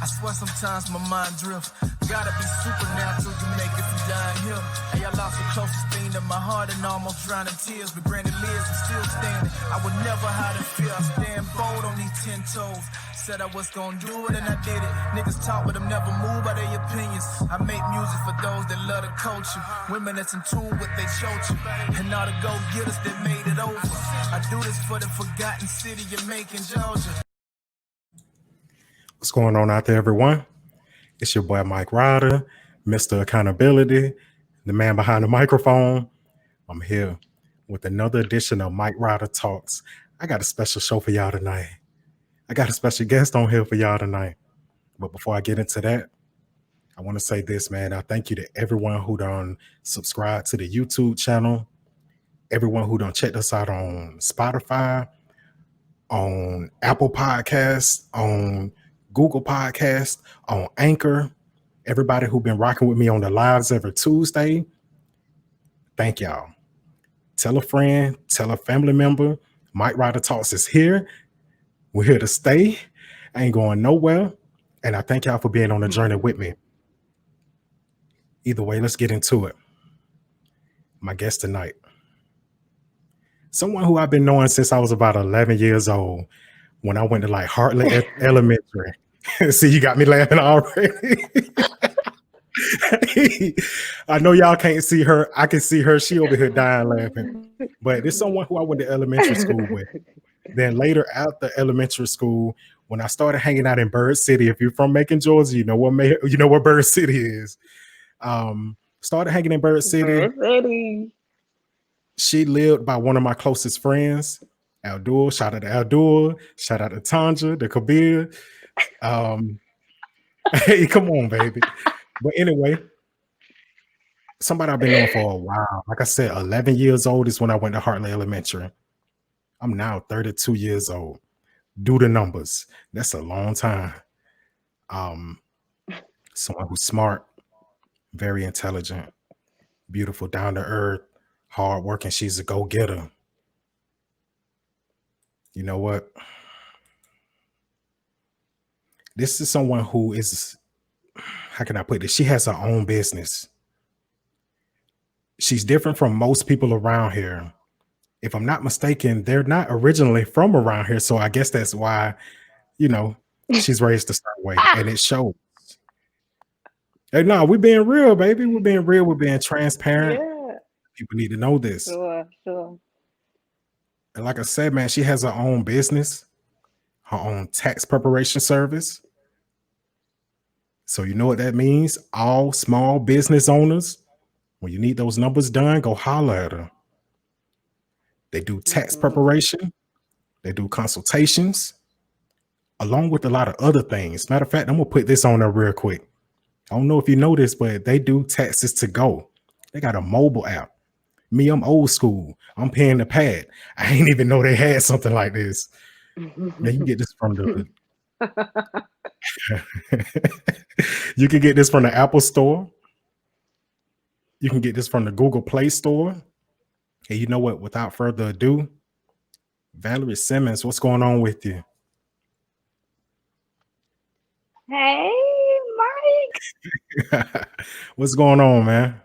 swear sometimes my mind drifts. Gotta be supernatural, you make it from down here. Hey, I lost the closest thing to my heart and almost drowned in tears. But granted, lives, I'm still standing. I would never hide in fear. I stand bold on these 10 toes. Said I was gonna do it and I did it. Niggas talk but them never move by their opinions. I make music for those that love the culture. Women that's in tune with they culture. And all the go-getters that made it over. I do this for the forgotten city of Macon, Georgia. What's going on out there, everyone? It's your boy Mike Ryder, Mr. Accountability, the man behind the microphone. I'm here with another edition of Mike Ryder Talks. I got a special show for y'all tonight. I got a special guest on here for y'all tonight. But before I get into that, I want to say this, man. I thank you to everyone who done subscribe to the YouTube channel, everyone who done checked us out on Spotify, on Apple Podcasts, on Google Podcasts, on Anchor, everybody who been rocking with me on the lives every Tuesday. Thank y'all. Tell a friend, tell a family member. Mike Ryder Talks is here. We're here to stay. I ain't going nowhere. And I thank y'all for being on the journey with me. Either way, let's get into it. My guest tonight, someone who I've been knowing since I was about 11 years old, when I went to like Hartley Elementary. See, you got me laughing already. I know y'all can't see her. I can see her. She over here dying laughing. But it's someone who I went to elementary school with. Then later after elementary school, when I started hanging out in Bird City, if you're from Macon, Georgia, you know what Bird City is. Started hanging in Bird City. She lived by one of my closest friends, Aldul. Shout out to Aldul. Shout out to Tanja, the Kabir. Hey, come on, baby. But anyway, somebody I've been knowing for a while. Like I said, 11 years old is when I went to Hartley Elementary. I'm now 32 years old. Do the numbers. That's a long time. Someone who's smart, very intelligent, beautiful, down to earth, hard working. She's a go-getter. You know what? This is someone who is, how can I put this? She has her own business. She's different from most people around here. If I'm not mistaken, they're not originally from around here. So I guess that's why, she's raised a certain way. And it shows. Hey, no, we're being real, baby. We're being real. We're being transparent. Yeah. People need to know this. Sure. And like I said, man, she has her own business, her own tax preparation service. So you know what that means? All small business owners, when you need those numbers done, go holler at her. They do tax preparation. They do consultations, along with a lot of other things. Matter of fact, I'm going to put this on there real quick. I don't know if you know this, but they do taxes to go. They got a mobile app. Me, I'm old school. I'm paying the pad. I ain't even know they had something like this. Now you get this from the you can get this from the Apple Store. You can get this from the Google Play Store. Hey, you know what? Without further ado, Valerie Simmons, what's going on with you? Hey, Mike. What's going on, man?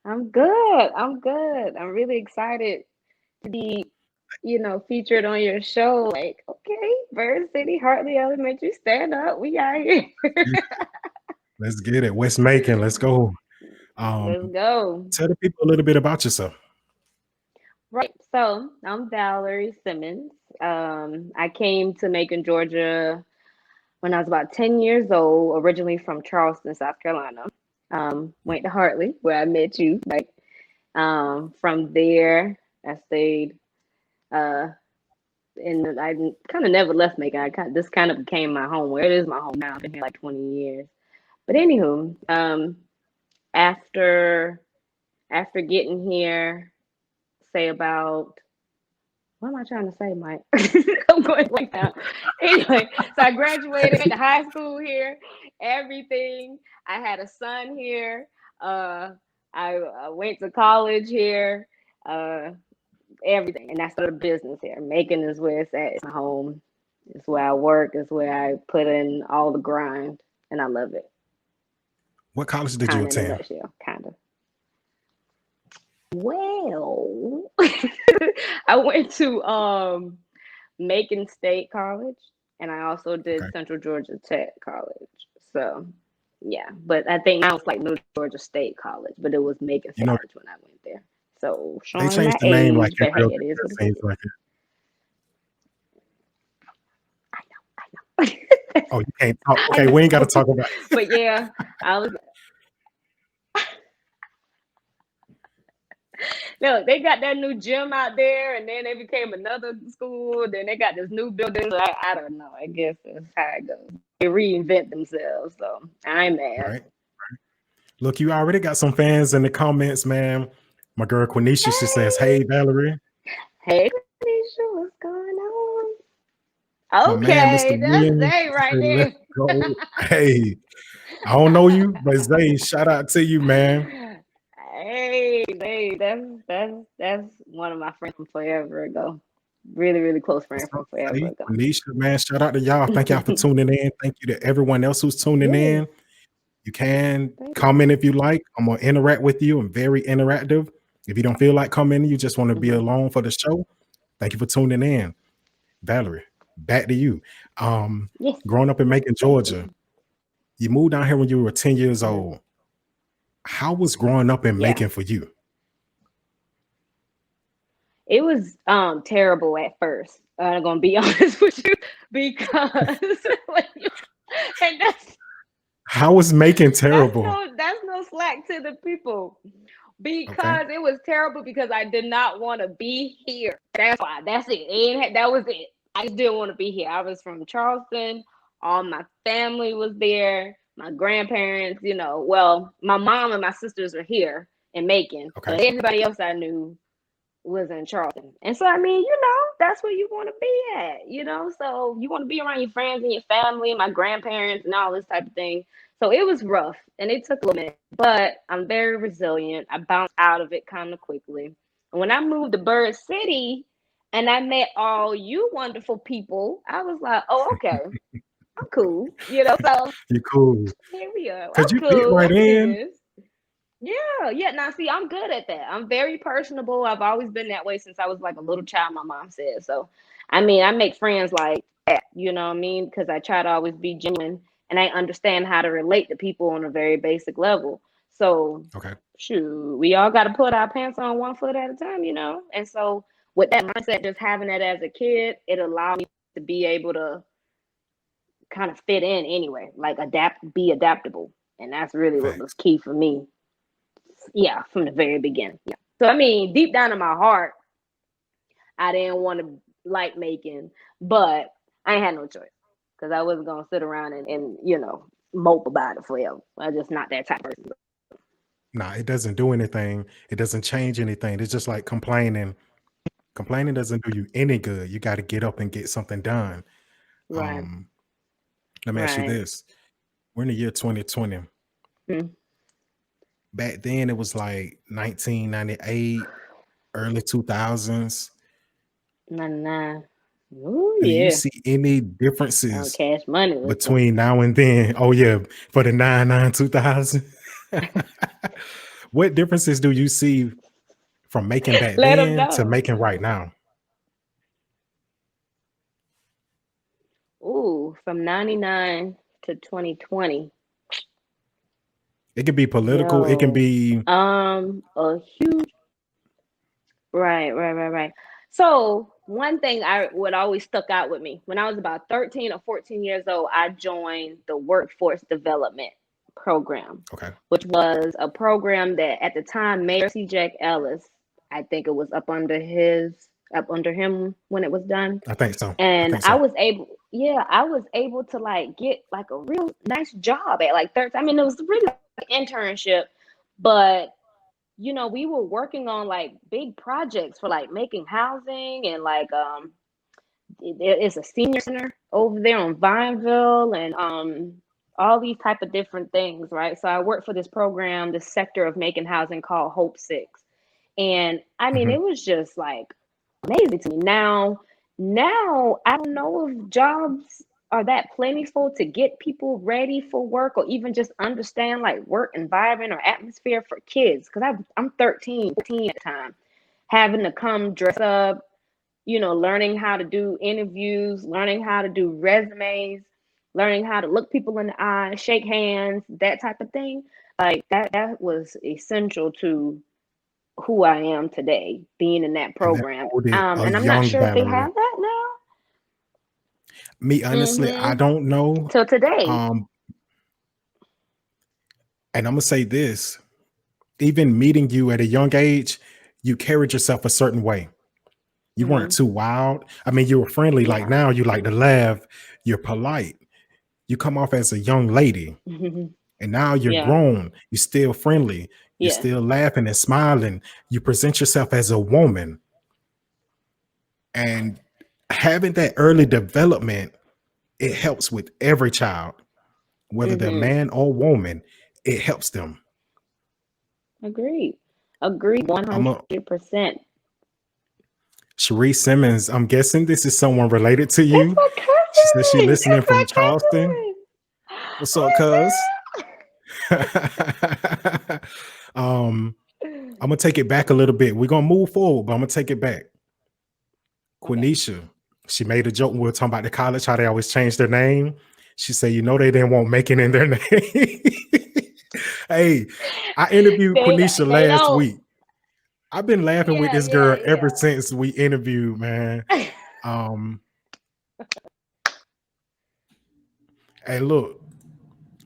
I'm good. I'm really excited to be, featured on your show. Like, okay, Bird City, Hartley Elementary, stand up. We out here. Let's get it. West Macon, let's go. Let's go. Tell the people a little bit about yourself. Right. So I'm Valerie Simmons. I came to Macon, Georgia when I was about 10 years old, originally from Charleston, South Carolina. Went to Hartley, where I met you. Like, from there, I stayed, and I kind of never left Macon. This kind of became my home. Where it is my home now. I've been here like 20 years. But anywho, after getting here, say about, what am I trying to say, Mike? I'm going like that. Anyway, so I graduated to high school here, everything. I had a son here. I went to college here, everything. And I started a business here. Macon is where it's at. It's my home. It's where I work. It's where I put in all the grind, and I love it. What college did you Kind of in a attend? nutshell, kind of. Well, I went to Macon State College, and I also Okay. did Central Georgia Tech College. So, yeah, but I think now it's like New Georgia State College, but it was Macon You State know, College when I went there. So, they showing changed my the name like age, but every hey, other it is year, what it it seems is. like it. I know, I know. Oh, you can't talk. I Okay, we ain't got to know. talk about But yeah, I was look, they got that new gym out there, and then they became another school. Then they got this new building. I don't know. I guess that's how it goes. They reinvent themselves, so I'm mad. right. Look, you already got some fans in the comments, man. My girl Quenisha, she says, "Hey, Hey, Valerie." hey, Kanisha, what's going on? My man, Mr. Okay, that's Williams, Zay she right said, "Let's there. go." Hey, I don't know you, but Zay, shout out to you, man. Hey, that's one of my friends from forever ago. Really, really close What's friend up, from forever Zay? ago. Quenisha, man, shout out to y'all. Thank y'all for tuning in. Thank you to everyone else who's tuning Yes, in. You can thank you. comment if you like. I'm gonna interact with you. I'm very interactive. If you don't feel like commenting, you just want to be Mhm. alone for the show. Thank you for tuning in. Valerie, back to you. Um, Yes, growing up in Macon, thank Georgia, you. you moved down here when you were 10 years Mhm. old. How was growing up in Yeah. Macon for you? It was terrible at first. I'm gonna be honest with you because when you, and How was Macon terrible? that's no slack to the people Okay. because it was terrible because I did not want to be here. That's why. That's it. That was it. I just didn't want to be here. I was from Charleston. All my family was there. My grandparents, well, my mom and my sisters are here in Macon, Okay. but everybody else I knew was in Charleston. And so, I mean, that's where you want to be at. So you want to be around your friends and your family, my grandparents, and all this type of thing. So it was rough and it took a little minute, but I'm very resilient. I bounced out of it kind of quickly. And when I moved to Bird City and I met all you wonderful people, I was like, oh, okay, I'm cool. So You cool. here we are. Cause I'm you fit cool. right I can do in. this. Yeah, yeah. Now, see, I'm good at that. I'm very personable. I've always been that way since I was like a little child, my mom said. So, I mean, I make friends like that, you know what I mean? Because I try to always be genuine and I understand how to relate to people on a very basic level. So, Okay. shoot, we all got to put our pants on one foot at a time. And so, with that mindset, just having that as a kid, it allowed me to be able to kind of fit in anyway, like be adaptable. And that's really what was Facts. key for me. Yeah, from the very beginning. Yeah. So I mean, deep down in my heart, I didn't want to like making, but I ain't had no choice because I wasn't gonna sit around and mope about it forever. I'm just not that type of person. Nah, it doesn't do anything. It doesn't change anything. It's just like complaining. Complaining doesn't do you any good. You got to get up and get something done. Right, Um, let me ask you right. this. We're in the year 2020. Mm, Back then it was like 1998, early 2000s. 99. Oh Do you yeah. see any Oh, differences Cash Money was the between now and then? Oh yeah, for the 99 2000. What differences do you see from making back let them then to know. making right now? Ooh, from 99 to 2020. It can be political, it can Yo, be a huge. Right. So one thing I would always stuck out with me when I was about 13 or 14 years old, I joined the Workforce Development Program, okay. which was a program that at the time Mayor C. Jack Ellis, I think it was up under him when it was done. I think so. I And think so. I was able to like get like a real nice job at like 13. I mean, it was really like an internship, but we were working on like big projects for like making housing and like there is a senior center over there on Vineville and all these type of different things, right? So I worked for this program, this sector of making housing called Hope 6. And I mean, Mhm. it was just like amazing to me. Now, now I don't know if jobs are that plentiful to get people ready for work or even just understand like work environment or atmosphere for kids. Because I'm 13, 14 at the time, having to come dress up, learning how to do interviews, learning how to do resumes, learning how to look people in the eye, shake hands, that type of thing. Like that was essential to who I am today, being in that And that program. molded a And I'm not young sure if they Valerie. have that now. Me, honestly, I don't know. So today. Um, and I'm gonna say this: even meeting you at a young age, you carried yourself a certain way. You weren't Hmm. too wild. I mean, you were friendly. Like Yeah. now, you like to laugh. You're polite. You come off as a young lady, and now you're Yeah. grown. You're still friendly. You're Yeah. still laughing and smiling. You present yourself as a woman, and having that early development, it helps with every child, whether they're Hmm. man or woman. It helps them. Agreed. Agreed. I'm a 100%. Cherie Simmons. I'm guessing this is someone related to That's you. my She says she's cousin. listening That's my from Charleston. cousin. What's up, cuz? Oh um, my I'm gonna take it back a little bit. We're gonna move forward, but I'm gonna take it back. God. Okay. Quenisha, she made a joke when we were talking about the college, how they always change their name. She said, they didn't want making in their name. Hey, I interviewed Quenisha They last don't. week. I've been laughing with Yeah, this girl yeah, ever since we interviewed, man. yeah. Um, hey, look,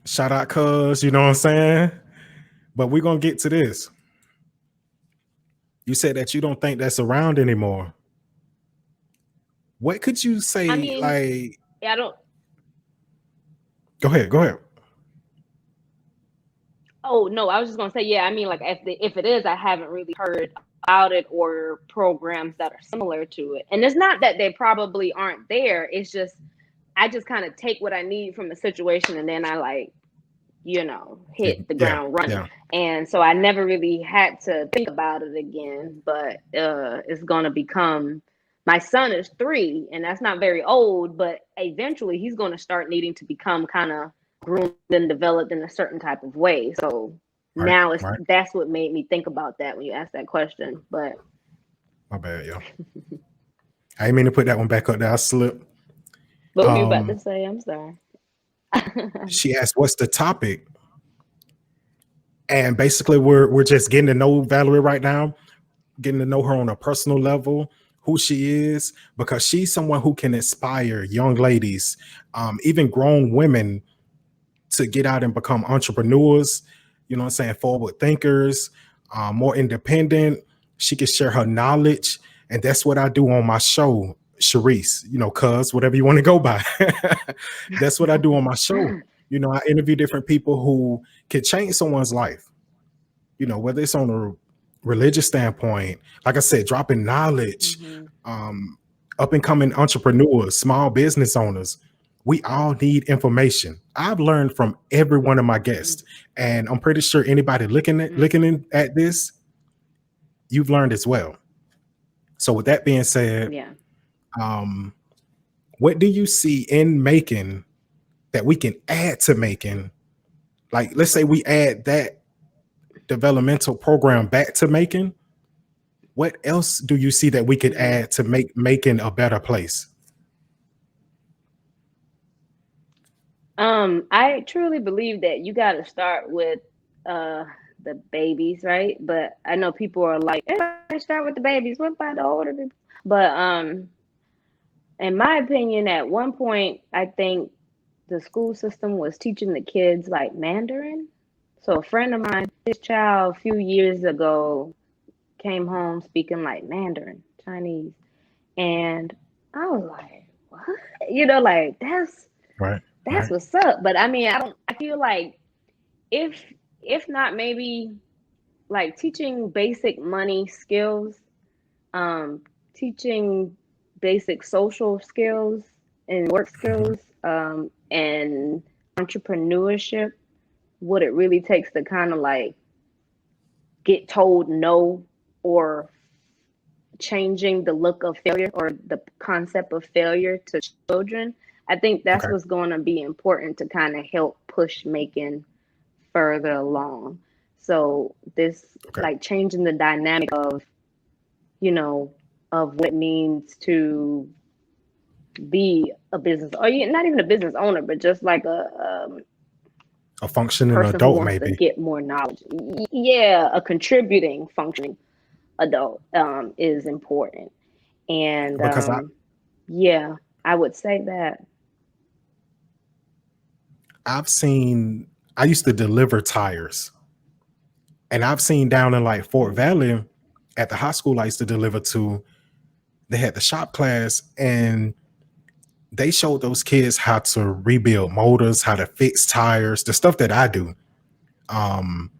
shout out cuz, you know what I'm saying? But we're gonna get to this. You said that you don't think that's around anymore. What could you I say? mean, Like, I don't. go ahead, go ahead. Oh no, I was just gonna say, yeah. I mean, like if it is, I haven't really heard about it or programs that are similar to it. And it's not that they probably aren't there. It's just I just kind of take what I need from the situation, and then I like hit the Yeah, ground running. yeah. And so I never really had to think about it again. But it's gonna become. My son is 3, and that's not very old, but eventually he's gonna start needing to become kind of groomed and developed in a certain type of way. So Right, now right. that's what made me think about that when you asked that question. But My bad, yo. I didn't mean to put that one back up there. I slipped. what were you about to Um, say? I'm sorry. she asked, "What's the topic?" And basically, we're just getting to know Valerie right now, getting to know her on a personal level, who she is, because she's someone who can inspire young ladies, even grown women, to get out and become entrepreneurs. You know what I'm saying? Forward thinkers, more independent. She can share her knowledge, and that's what I do on my show, Sharice. Cuz whatever you want to go by. That's what I do on my show. I interview different people who can change someone's life. Whether it's on a religious standpoint, like I said, dropping knowledge, Hmm. um, up and coming entrepreneurs, small business owners. We all need information. I've learned from every one of my guests, and I'm pretty sure anybody looking at this, you've learned as well. So, with that being said, Yeah. um, what do you see in making that we can add to making? Like, let's say we add that developmental program back to making. What else do you see that we could Hmm. add to make making a better place? I truly believe that you got to start with uh the babies, right? But I know people are like, "Everybody start with the babies. What about the older people?" But in my opinion, at one point, I think the school system was teaching the kids like Mandarin. So a friend of mine, his child a few years ago came home speaking like Mandarin, Chinese. And I was like, what? Like Right, that's right. what's up. But I mean, I feel like if if not maybe like teaching basic money skills, um, teaching basic social skills and work Mhm. skills, and entrepreneurship, what it really takes to kind of like get told no or changing the look of failure or the concept of failure to children. I think that's Okay. what's going to be important to kind of help push Macon further along. So this Okay. like changing the dynamic of, you know, of what it means to be a business, or not even a business owner, but just like A functioning person who adult, wants to maybe. get more knowledge. Yeah, a contributing, functioning adult is important. And Because yeah, I would say that. I've seen, I used to deliver tires, and I've seen down in like Fort Mm. Valley at the high school I used to deliver to, they had the shop class, and they showed those kids how to rebuild motors, how to fix tires, the stuff that I do, um,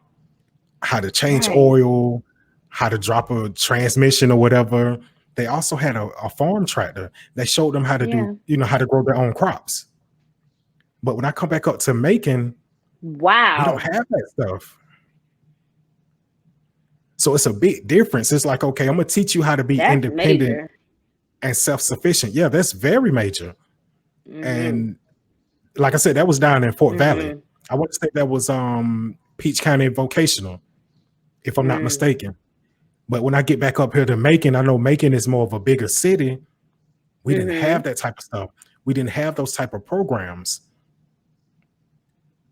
how to change Right. oil, how to drop a transmission or whatever. They also had a farm tractor that showed them how to do, Yeah. how to grow their own crops. But when I come back up to Macon, we don't Wow. have that stuff. So it's a big difference. It's like, okay, I'm gonna teach you how to be That's independent major. and self-sufficient. Yeah, that's very major. Mm-hmm. And like I said, that was down in Fort Valley. Mm-hmm. I want to say that was Peach County Vocational, if I'm not Mm. mistaken. But when I get back up here to Macon, I know Macon is more of a bigger city. We didn't have Mm-hmm. that type of stuff. We didn't have those type of programs.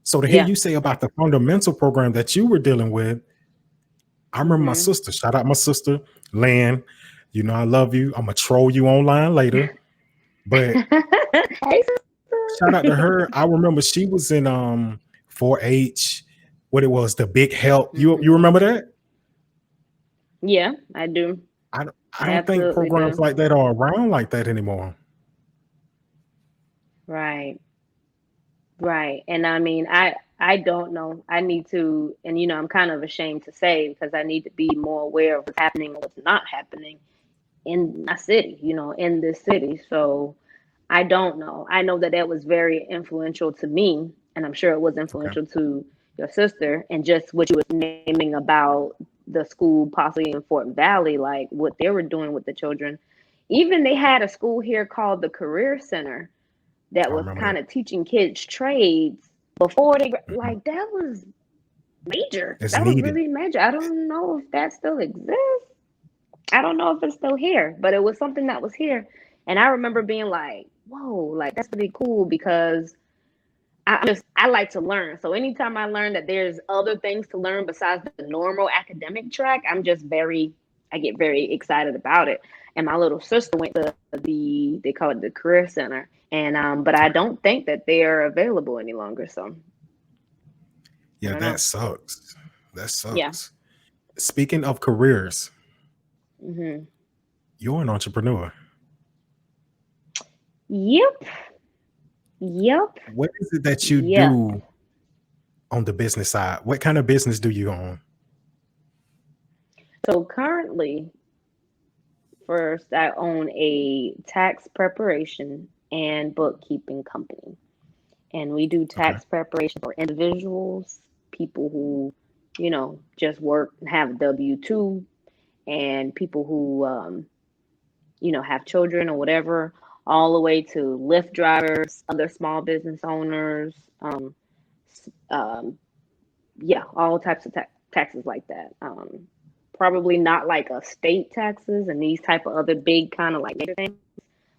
So to hear Yeah. you say about the fundamental program that you were dealing with, I remember my Mm-hmm. sister. Shout out my sister, Lan. You know I love you. I'm gonna troll you online later, but Hey, shout out to sister. her. I remember she was in 4-H. What it was, the Big Help. You Mm-hmm. remember that? Yeah, I do. I I don't think absolutely programs do. like that are around like that anymore. Right. Right. And I mean, I don't know. I need to, and I'm kind of ashamed to say because I need to be more aware of what's happening and what's not happening in my city, in this city. So I don't know. I know that that was very influential to me, and I'm sure it was Okay. influential to your sister, and just what you was naming about the school possibly in Fort Valley, like what they were doing with the children. Even they had a school here called the Career Center that I was remember kind that. of teaching kids trades before they Mhm. like that was major. It's That was needed. really major. I don't know if that still exists. I don't know if it's still here, but it was something that was here. And I remember being like, whoa, like that's really cool because I like to learn. So anytime I learn that there's other things to learn besides the normal academic track, I get very excited about it. And my little sister went to they call it the Career Center. And but I don't think that they are available any longer. So I Yeah, don't that know. sucks. That Yeah. sucks. Speaking of careers, Hmm. you're an entrepreneur. Yep. Yep. What is it that you Yep. do on the business side? What kind of business do you own? So currently, first, I own a tax preparation and bookkeeping company. And we do Okay. tax preparation for individuals, people who, just work and have W-2, and people who, have children or whatever, all the way to Lyft drivers, other small business owners, um, yeah, all types of taxes like that. Probably not like a state taxes and these type of other big kind of like major things,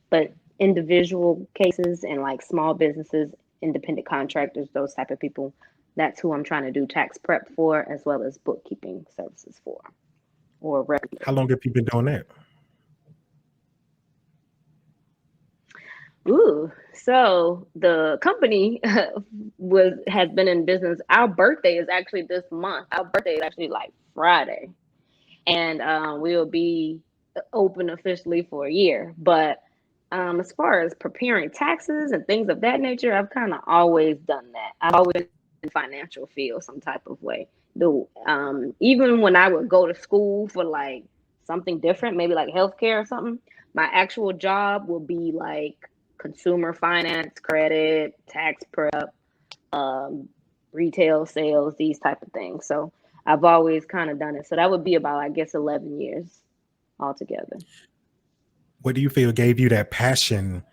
but individual cases and like small businesses, independent contractors, those type of people. That's who I'm trying to do tax prep for, as well as bookkeeping services for, or record How keeping. long have you been doing that? Ooh, so the company has been in business. Our birthday is actually this month. Our birthday is actually like Friday, and we'll be open officially for a year. But as far as preparing taxes and things of that nature, I've kind of always done that. I've always been in the financial field some type of way. The even when I would go to school for like something different, maybe like healthcare or something, my actual job will be like consumer finance, credit, tax prep, um, retail sales, these type of things. So I've always kind of done it. So that would be about, I guess, 11 years. altogether. What do you feel gave you that passion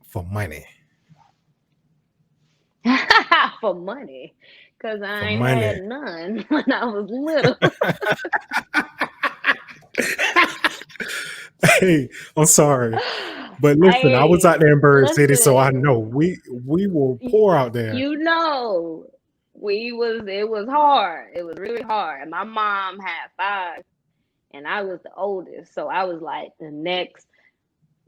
for money? For money, because I For ain't had money. none when I was little. Hey, I'm sorry. But listen, I was out Hey, there in Bird City, so I know listen, we were poor out there. you know, it was hard. It was really hard. And my mom had five, and I was the oldest, so I was like the next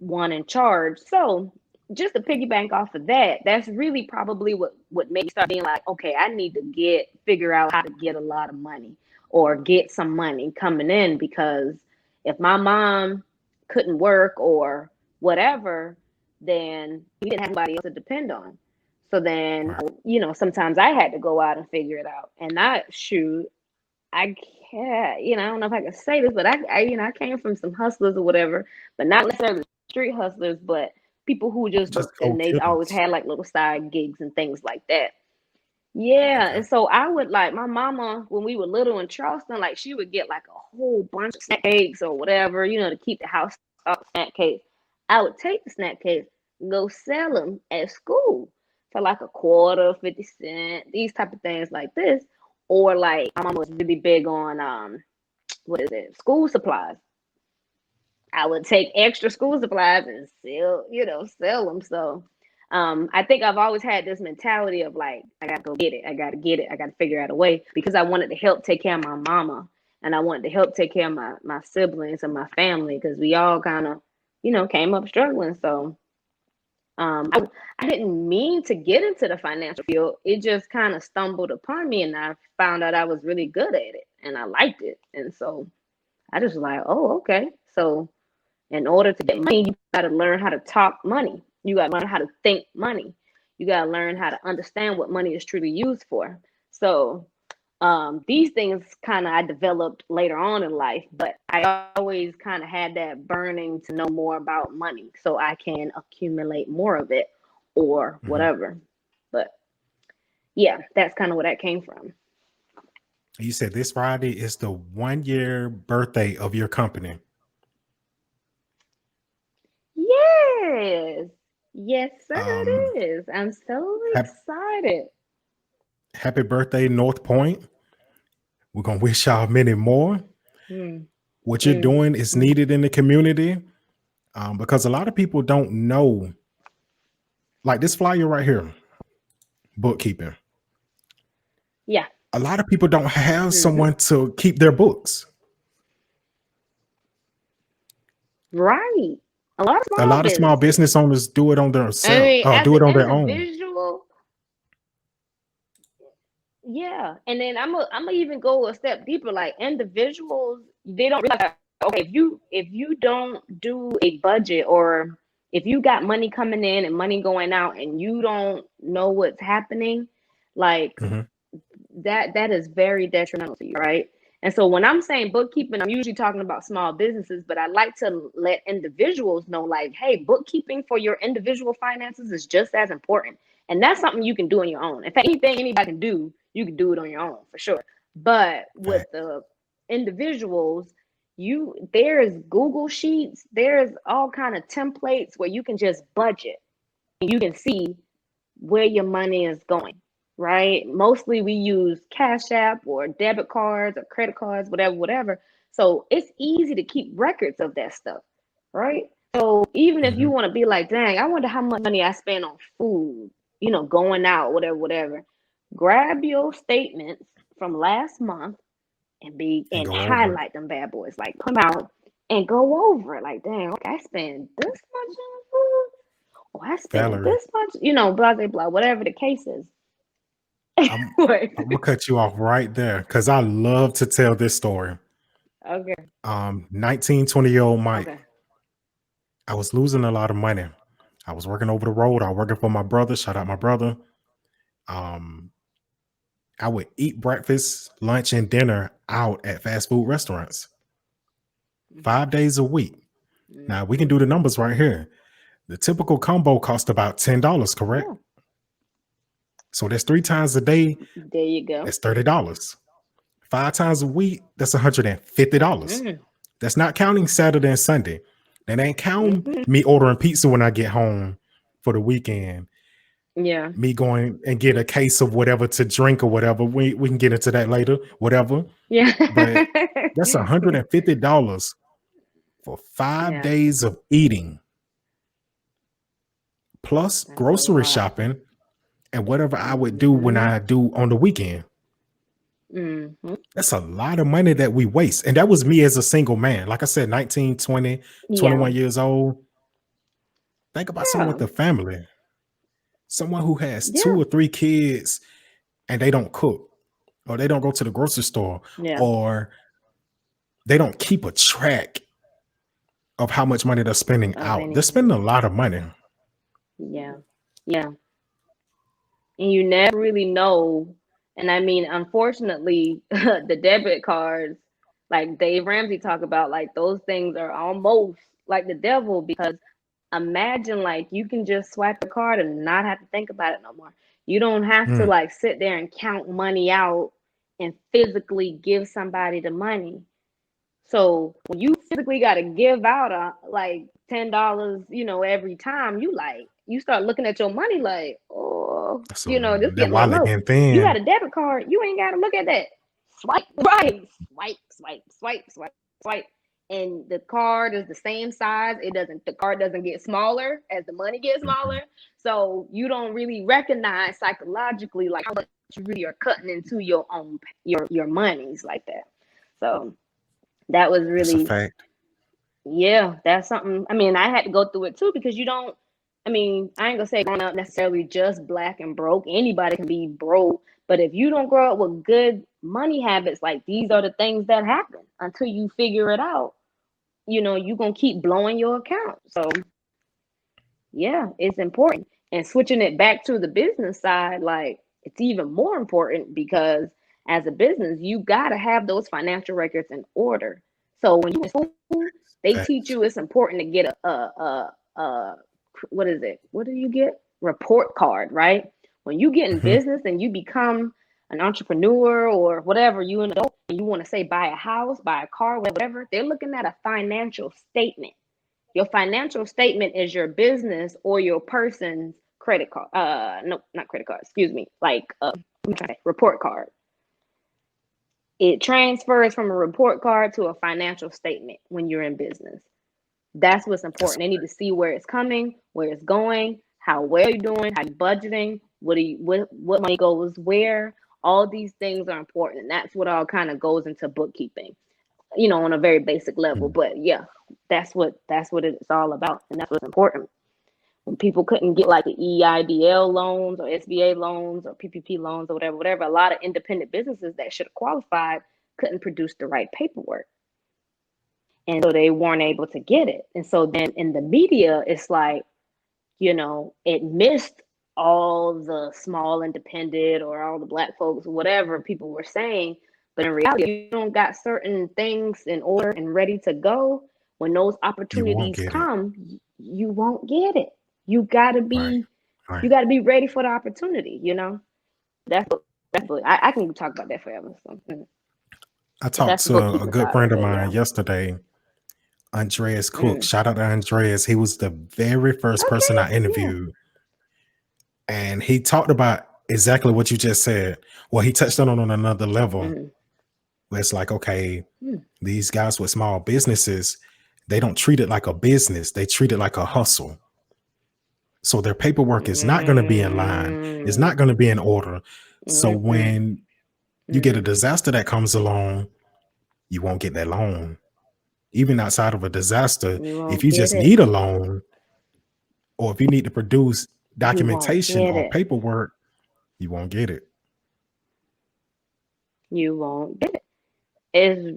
one in charge. So just to piggyback off of that, that's really probably what made me start being like, okay, I need to figure out how to get a lot of money or get some money coming in, because if my mom couldn't work or whatever, then we didn't have anybody else to depend on. So then, Right. sometimes I had to go out and figure it out. And I can't, I don't know if I can say this, but I came from some hustlers or whatever, but not necessarily street hustlers, but people who just Just worked and cold they always killers. had like little side gigs and things like that. Yeah, Okay. and so I would like my mama when we were little in Charleston, like she would get like a whole bunch of snack cakes or whatever, to keep the house stocked snack cakes. I would take the snack cakes, go sell them at school for like a quarter, 50 cents, these type of things like this. Or like my mama was really big on what is it, school supplies. I would take extra school supplies and sell them. So I think I've always had this mentality of like, I gotta go get it. I gotta get it. I gotta figure out a way, because I wanted to help take care of my mama, and I wanted to help take care of my siblings and my family, because we all kind of, came up struggling. So I didn't mean to get into the financial field. It just kind of stumbled upon me, and I found out I was really good at it and I liked it. And so I just was like, oh, okay. So in order to get money, you got to learn how to talk money. You got to learn how to think money. You got to learn how to understand what money is truly used for. So these things kind of I developed later on in life, but I always kind of had that burning to know more about money so I can accumulate more of it or Mhm. whatever. But yeah, that's kind of where that came from. You said this Friday is the 1 year birthday of your company. Yes. Yes, sir, Um, it is. I'm so hap- excited. happy birthday, North Point. We're gonna wish y'all many more. Mm, What you're mm, doing is mm. needed in the community, because a lot of people don't know. Like this flyer right here, bookkeeping. Yeah. A lot of people don't have Hmm. someone to keep their books. Right. A lot of A small lot of small businesses. business owners do it on their I self, mean, as do an it on their own. individual, yeah. And then I'm gonna even go a step deeper. Like individuals, they don't realize that, okay, if you don't do a budget, or if you got money coming in and money going out and you don't know what's happening, like Mhm. that is very detrimental to you, right? And so when I'm saying bookkeeping, I'm usually talking about small businesses, but I like to let individuals know, like, hey, bookkeeping for your individual finances is just as important. And that's something you can do on your own. In fact, anything anybody can do, you can do it on your own for sure. But with Fact. the individuals, there's Google Sheets, there's all kind of templates where you can just budget and you can see where your money is going, right? Mostly we use Cash App or debit cards or credit cards, whatever. So it's easy to keep records of that stuff, right? So even if you Mhm. want to be like, dang, I wonder how much money I spend on food, going out, whatever. Grab your statements from last month And and go over it. highlight them bad boys, like put them out and go over it. Like, dang, okay, I spend this much on food. Oh, I spend Valerie, this much, blah, blah, blah, whatever the case is. I'm Right. I'm gonna cut you off right there because I love to tell this story. Okay. 19, 20-year-old Mike. Okay. I was losing a lot of money. I was working over the road. I was working for my brother. Shout out my brother. Um, I would eat breakfast, lunch, and dinner out at fast food restaurants Mm-hmm. 5 days a week. Now we can Mm-hmm. do the numbers right here. The typical combo cost about $10, correct? Yeah. So that's 3 times a day. There you go. That's $30. 5 times a week. That's $150. Mm-hmm. That's not counting Saturday and Sunday. That ain't counting Hmm. me ordering pizza when I get home for the weekend. Yeah. Me going and get a case of whatever to drink or whatever. We can get into that later, whatever. Yeah. But that's $150 for 5 Yeah. days of eating, plus That's a grocery lot. shopping and whatever I would do when Hmm. I do on the weekend. Hmm. That's a lot of money that we waste. And that was me as a single man. Like I said, 19, 20, Yeah. 21 years old. Think about someone Yeah. with a family, someone who has two Yeah. or three kids and they don't cook, or they don't go to the grocery store, Yeah. or they don't keep a track of how much money they're spending Of out. They're anything. spending a lot of money. Yeah. Yeah. And you never really know. And I mean, unfortunately, the debit cards, like Dave Ramsey talk about, like those things are almost like the devil because imagine like you can just swipe the card and not have to think about it no more. You don't have to Mm, like sit there and count money out and physically give somebody the money. So when you physically got to give out like $10, every time, you start looking at your money like, oh, so this that getting a little wallet low. getting You got thin. a debit card, you ain't got to look at that. Swipe right, swipe, swipe, swipe, swipe, swipe, and the card is the same size. The card doesn't get smaller as the money gets Mhm. smaller. So you don't really recognize psychologically like how much you really are cutting into your own your monies like that. So that was That's a really, fact. yeah, that's something. I mean, I had to go through it too because you don't, I mean, I ain't gonna say growing up necessarily just black and broke. Anybody can be broke, but if you don't grow up with good money habits, like these are the things that happen until you figure it out, you're gonna keep blowing your account. So yeah, it's important. And switching it back to the business side, like it's even more important because as a business, you gotta have those financial records in order. So when you in school, they teach Facts. you it's important to get a what is it? What do you get? Report card, right? When you get in Hmm. business and you become an entrepreneur or whatever, you an adult and you want to say buy a house, buy a car, whatever, they're looking at a financial statement. Your financial statement is your business or your person's credit card. No, not credit card. Excuse me. Like report card. It transfers from a report card to a financial statement when you're in business. That's what's That's a important. They need to see where it's coming, where it's going, how well you're doing, how you're budgeting, what money goes where. All these things are important, and that's what all kind of goes into bookkeeping. On a very basic level. fact. But yeah, that's what it's all about, and that's what's important. When people couldn't get like the EIDL loans or SBA loans or PPP loans or whatever, a lot of independent businesses that should have qualified couldn't produce the right paperwork, and so they weren't able to get it. And so then in the media, it's like it missed all the small independent or all the black folks, whatever people were saying. But in reality, if you don't got certain things in order and ready to go, when those You won't opportunities get it. come, you won't get it. You gotta Right. be you Right. gotta be ready for the opportunity. That's what I can talk about that forever. So, I but talked that's the to a bookkeeping good side friend of of it. mine Yeah. yesterday, Andreas Cook. Mm. Shout out to Andreas. He was the very first person I Okay. Yeah. interviewed. And he talked about exactly what you just said. Well, he touched on another level. Mm. Where it's like, okay, Mm. these guys with small businesses, they don't treat it like a business. They treat it like a hustle. So their paperwork is not going to be in line. It's not Mm. going to be in order. So Mm-mm. when you get a Mm. disaster that comes along, you won't get that loan. Even outside of a disaster, You if won't you get just it. need a loan, or if you need to produce You won't documentation get or it. paperwork, you won't get it. You won't get it.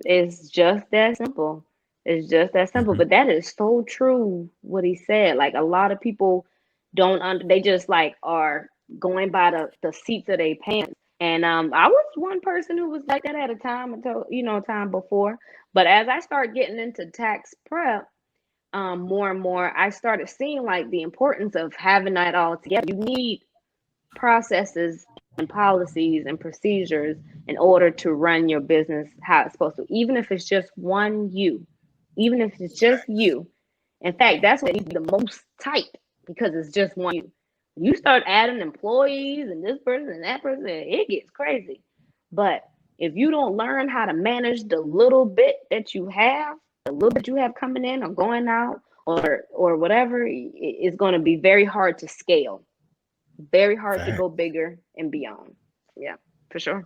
It's just that simple. It's just that simple. Hmm. But that is so true what he said. Like a lot of people they just like are going by the seats of their pants. And I was one person who was like that at a time until time before. But as I started getting into tax prep, more and more, I started seeing like the importance of having that all together. You need processes and policies and procedures in order to run your business how it's supposed to, even if it's just one you. even if it's just you. In fact, that's what needs to be the most tight because it's just one you. You start adding employees and this person and that person, it gets crazy. But if you don't learn how to manage the little bit that you have, the little bit you have coming in or going out or whatever, it's going to be very hard to scale, very hard to Fact. go bigger and beyond. Yeah, for sure.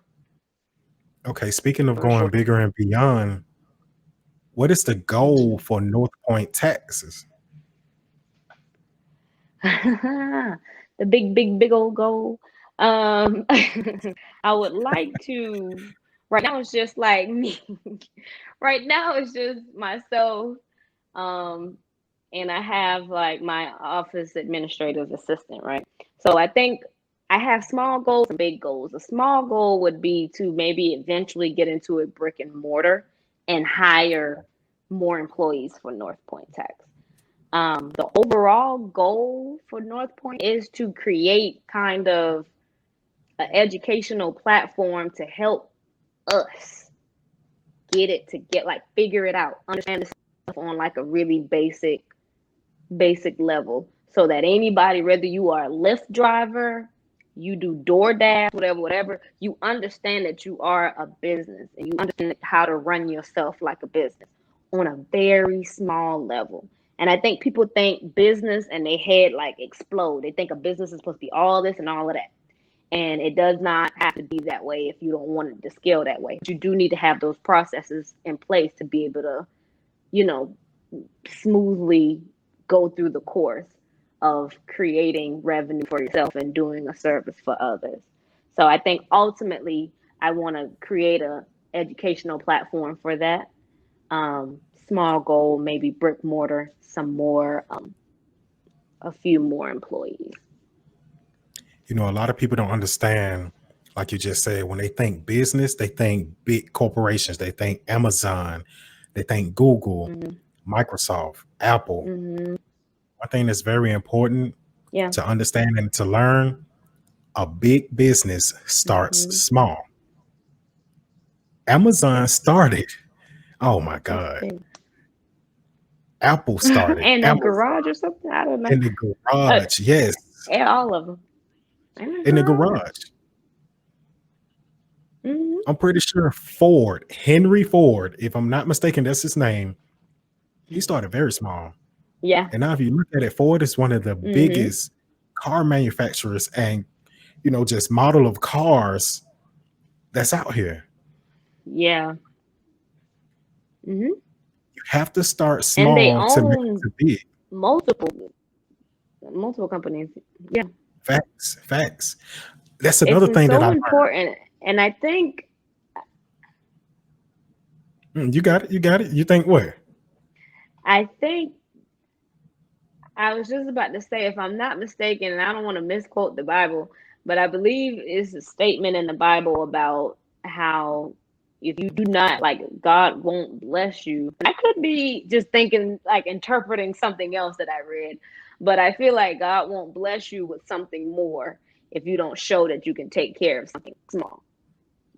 Okay, speaking of For going sure. bigger and beyond, what is the goal for Northpointe Taxes? The big old goal. I would like to. Right now, it's just like me. Right now, it's just myself. Um, and I have like my office administrative assistant, right? So I think I have small goals and big goals. A small goal would be to maybe eventually get into a brick and mortar and hire more employees for Northpointe Tax. The overall goal for Northpointe is to create kind of an educational platform to help us get like figure it out, understand the stuff on like a really basic level, so that anybody, whether you are a Lyft driver, you do DoorDash, whatever, you understand that you are a business and you understand how to run yourself like a business on a very small level. And I think people think business and they head like explode. They think a business is supposed to be all this and all of that. And it does not have to be that way if you don't want it to scale that way. But you do need to have those processes in place to be able to, you know, smoothly go through the course of creating revenue for yourself and doing a service for others. So I think ultimately I want to create a educational platform for that. Small goal, maybe brick mortar, some more, a few more employees. You know, a lot of people don't understand, like you just said, when they think business, they think big corporations, they think Amazon, they think Google, Microsoft, Apple. One thing that's very important Yeah. to understand and to learn, a big business starts small. Amazon started, oh my God, Apple started, And a Amazon garage or something. I don't know. in the garage, yes, Yeah, all of them. in the garage. I'm pretty sure Ford, Henry Ford, if I'm not mistaken, that's his name. He started very small. Yeah. And now if you look at it, Ford is one of the biggest car manufacturers and, you know, just model of cars that's out here. Yeah. You have to start And they small to make it own to big. multiple companies. Yeah. Facts. That's It's another thing that I so learned. important. And I think You got it. You think what? I think I was just about to say, if I'm not mistaken, and I don't want to misquote the Bible, but I believe it's a statement in the Bible about how if you do not, like, God won't bless you. I could be just thinking, like, interpreting something else that I read, but I feel like God won't bless you with something more if you don't show that you can take care of something small.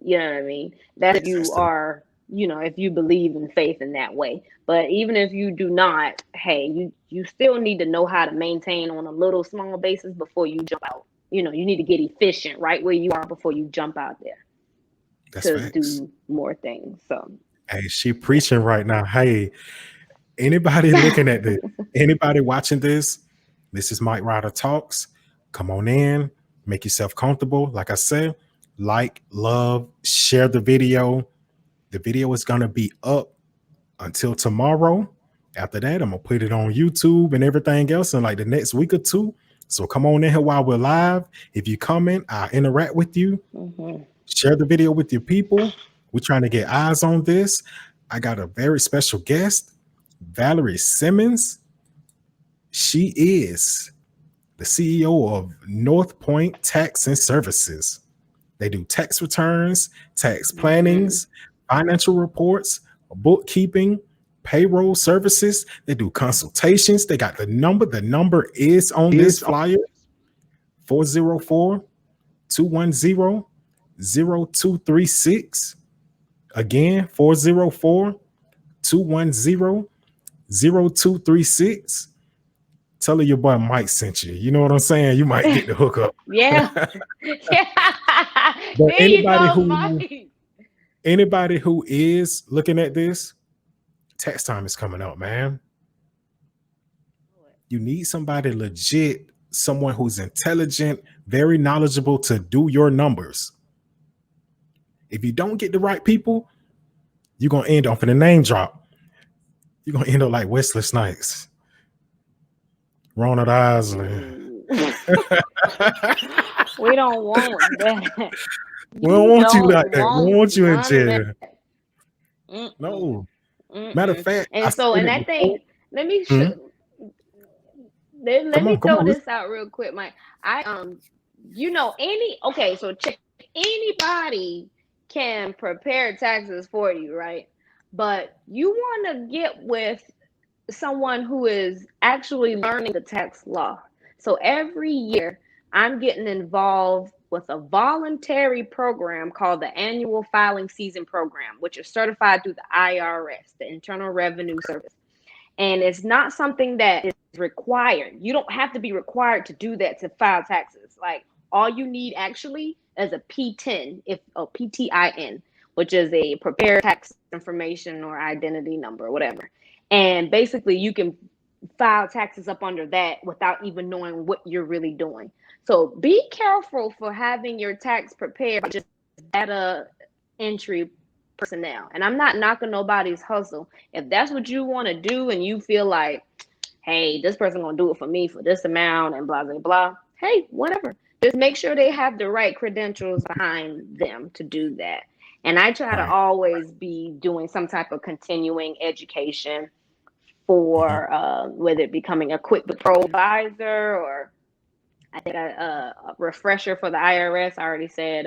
You know what I mean? That's if you are, if you believe in faith in that way. But even if you do not, hey, you still need to know how to maintain on a little small basis before you jump out. You need to get efficient right where you are before you jump out there That's to facts. do more things. So Hey, she preaching right now. Hey, anybody looking at this, anybody watching this, this is Mike Ryder Talks. Come on in, make yourself comfortable. Like I said, like, love, share the video. The video is going to be up until tomorrow. After that, I'm going to put it on YouTube and everything else in like the next week or two. So come on in here while we're live. If you comment, I'll interact with you. Share the video with your people. We're trying to get eyes on this. I got a very special guest, Valerie Simmons. She is the CEO of Northpointe Tax Services. They do tax returns, tax plannings, financial reports, bookkeeping, payroll services. They do consultations. They got the number. The number is on this flyer, 404-210-0236. Again, 404-210-0236. 0236. Tell her your boy Mike sent you. You know what I'm saying? You might get the hookup. Yeah. Yeah. But There you go, Mike. anybody who is looking at this, tax time is coming up, man. You need somebody legit, someone who's intelligent, very knowledgeable to do your numbers. If you don't get the right people, you're gonna end up in a name drop. You're gonna end up like Wesley Snipes, Ronald Isley. We don't want that. We don't want you like that. We want don't want you in none of jail. Mm-mm. No. Mm-mm. Matter of fact, And so, and I think, let me Hmm? let Come me on, throw this out real quick, Mike. So check, anybody can prepare taxes for you, right? But you want to get with someone who is actually learning the tax law. So every year I'm getting involved with a voluntary program called the Annual Filing Season Program, which is certified through the IRS, the Internal Revenue Service. And it's not something that is required. You don't have to be required to do that to file taxes. Like, all you need actually is a P10, PTIN, which is a prepared tax information or identity number or whatever. And basically you can file taxes up under that without even knowing what you're really doing. So be careful for having your tax prepared by just data entry personnel. And I'm not knocking nobody's hustle. If that's what you want to do and you feel like, hey, this person gonna do it for me for this amount and blah blah blah, hey, whatever. Just make sure they have the right credentials behind them to do that. And I try to always be doing some type of continuing education for whether it becoming a QuickBooks Pro advisor, or I think a refresher for the IRS. I already said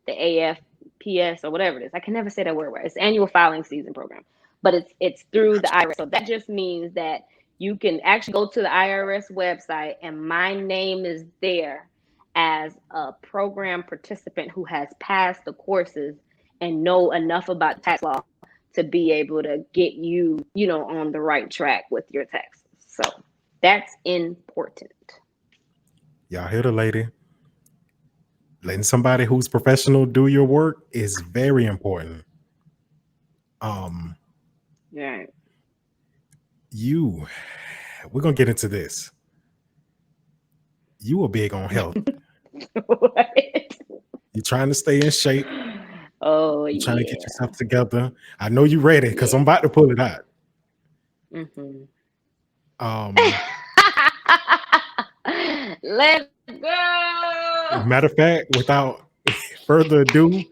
the AFPS or whatever it is. I can never say that word right. It's the Annual Filing Season Program, but it's through the IRS. So that just means that you can actually go to the IRS website and my name is there as a program participant who has passed the courses and know enough about tax law to be able to get you, on the right track with your taxes. So that's important. Y'all hear the lady? Letting somebody who's professional do your work is very important. Right. We're gonna get into this. You are big on health. What? You're trying to stay in shape. Oh, You're trying to get yeah. yourself together. I know you're ready because I'm about to pull it out. Let's go. Matter of fact, without further ado,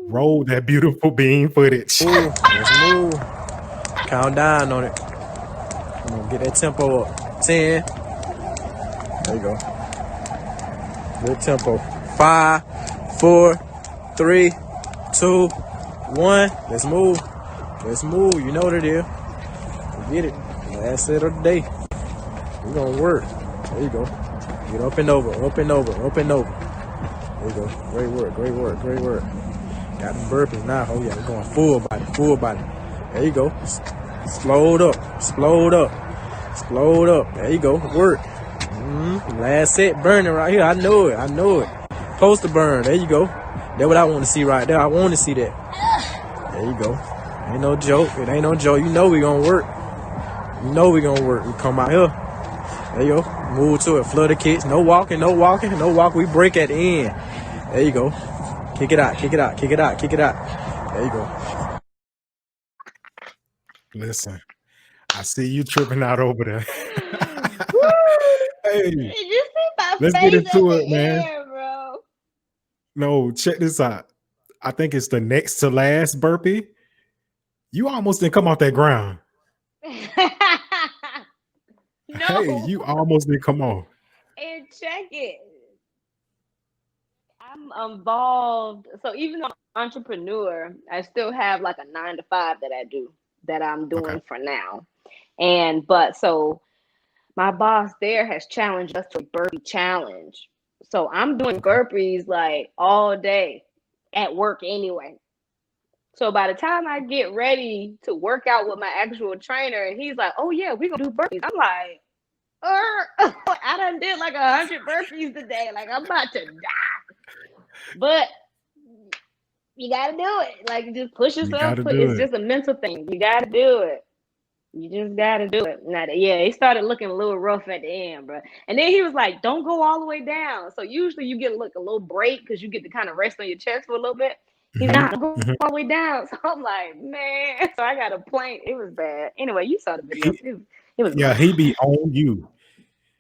roll that beautiful bean footage. Ooh, let's move. Count down on it. Come on, get that tempo up. 10. There you go. Good tempo. 5, 4, 3, 2, 1. Let's move. Let's move. You know what it is. Get it. Last set of the day. We're gonna work. There you go. Get up and over, up and over, up and over. There you go. Great work, great work, great work. Got them burpees now. Oh yeah, we're going full body, full body. There you go. Explode up, explode up, explode up. There you go. Work. Last set burning right here. I know it. I know it. Supposed to burn. There you go. That's what I want to see right there. I want to see that. There you go. Ain't no joke. It ain't no joke. You know we gonna work. You know we gonna work. We come out here. There you go. Move to it. Flood the kicks. No walking. No walking. No walk. We break at the end. There you go. Kick it out. Kick it out. Kick it out. Kick it out. There you go. Listen, I see you tripping out over there. Hey, Did you see my let's face get into in it, the man. air, bro? No, check this out. I think it's the next to last burpee. You almost didn't come off that ground. No. Hey, you almost didn't come off. And check it. I'm involved. So even though I'm an entrepreneur, I still have like a 9 to 5 that I do that I'm doing for now. But my boss there has challenged us to a burpee challenge. So I'm doing burpees like all day at work anyway. So by the time I get ready to work out with my actual trainer, and he's like, "Oh yeah, we're gonna do burpees." I'm like, I done did like 100 burpees today. Like I'm about to die. But you gotta do it. Like just push You yourself. gotta do It's it. just a mental thing. You gotta do it. You just gotta do it. Now, yeah, it started looking a little rough at the end, bro. And then he was like, "Don't go all the way down." So usually you get a little break because you get to kind of rest on your chest for a little bit. He's Hmm. not, "Don't go Hmm. all the way down." So I'm like, man. So I got a plank. It was bad. Anyway, you saw the video. He, It was yeah, rough. he be on you.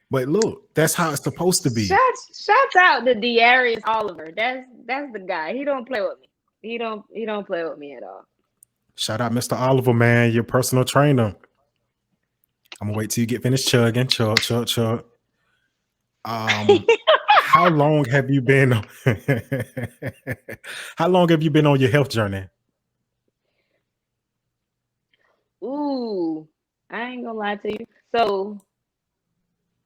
But look, that's how it's supposed to be. Shouts out to Darius Oliver. That's the guy. He don't play with me. He don't play with me at all. Shout out Mr. Oliver, man, your personal trainer. I'm gonna wait till you get finished chugging. Chug, chug, chug. Um, how long have you been how long have you been on your health journey? Ooh, I ain't gonna lie to you. So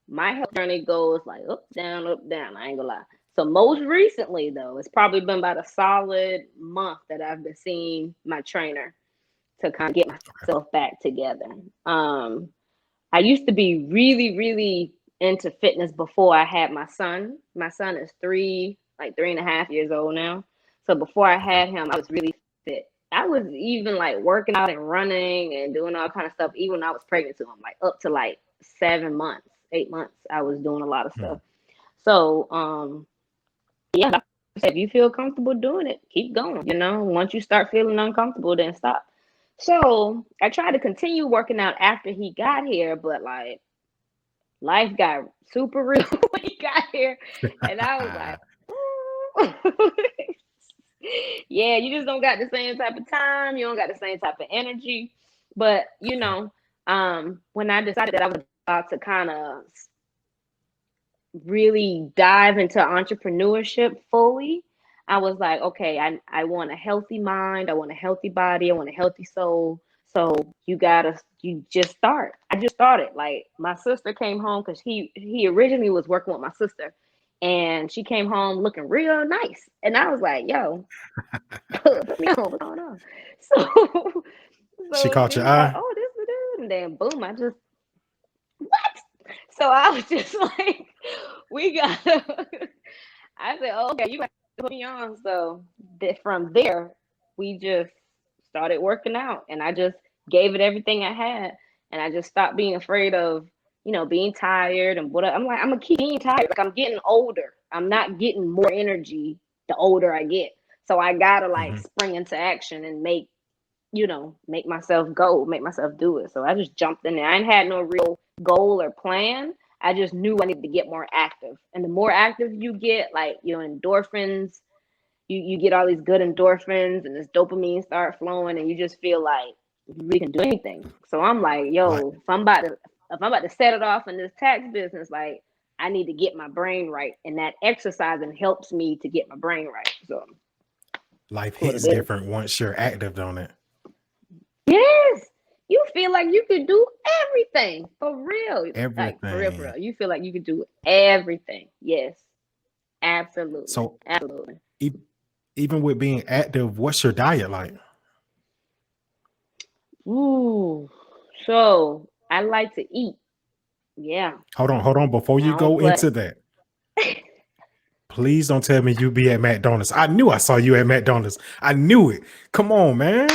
my health journey goes like up, down, up, down. I ain't gonna lie. So most recently though, it's probably been about a solid month that I've been seeing my trainer to kind of get myself back together. I used to be really, really into fitness before I had my son. My son is 3.5 years old now. So before I Okay. had him, I was really fit. I was even like working out and running and doing all kind of stuff, even when I was pregnant to him, like up to like 7 months, 8 months, I was doing a lot of Hmm. stuff. So yeah, like I said, if you feel comfortable doing it, keep going. Once you start feeling uncomfortable, then stop. So I tried to continue working out after he got here, but like life got super real when he got here, and I was like, "Ooh." Yeah, you just don't got the same type of time. You don't got the same type of energy. But when I decided that I was about to kind of really dive into entrepreneurship fully, I was like, okay, I want a healthy mind, I want a healthy body, I want a healthy soul. So you just start. I just started. Like my sister came home because he originally was working with my sister, and she came home looking real nice. And I was like, yo, put me on, what's going on? So She so caught she your was like, eye? oh, this is it. And then boom, I just what? So I was just like, we got I said, oh, okay, you got to put me on. So from there, we just started working out, and I just gave it everything I had, and I just stopped being afraid of, being tired and what. I'm like, I'm gonna keep being tired. Like I'm getting older. I'm not getting more energy the older I get. So I gotta like Hmm. spring into action and make myself go, make myself do it. So I just jumped in there. I ain't had no real goal or plan. I just knew I needed to get more active. And the more active you get, like your endorphins, you get all these good endorphins and this dopamine start flowing, and you just feel like you really can do anything. So I'm like, Like yo, if I'm about to set it off in this tax business, like I need to get my brain right. And that exercising helps me to get my brain right. So life that's what hits it is. different once you're active on it. Yes. You feel like you could do everything for real. Like for real, for Everything. real. You feel like you could do everything. Yes. Absolutely. So Absolutely. e- even with being active, what's your diet like? Ooh. So I like to eat. Yeah. Hold on. Before I you don't go play. into that, please don't tell me you be at McDonald's. I knew I saw you at McDonald's. I knew it. Come on, man.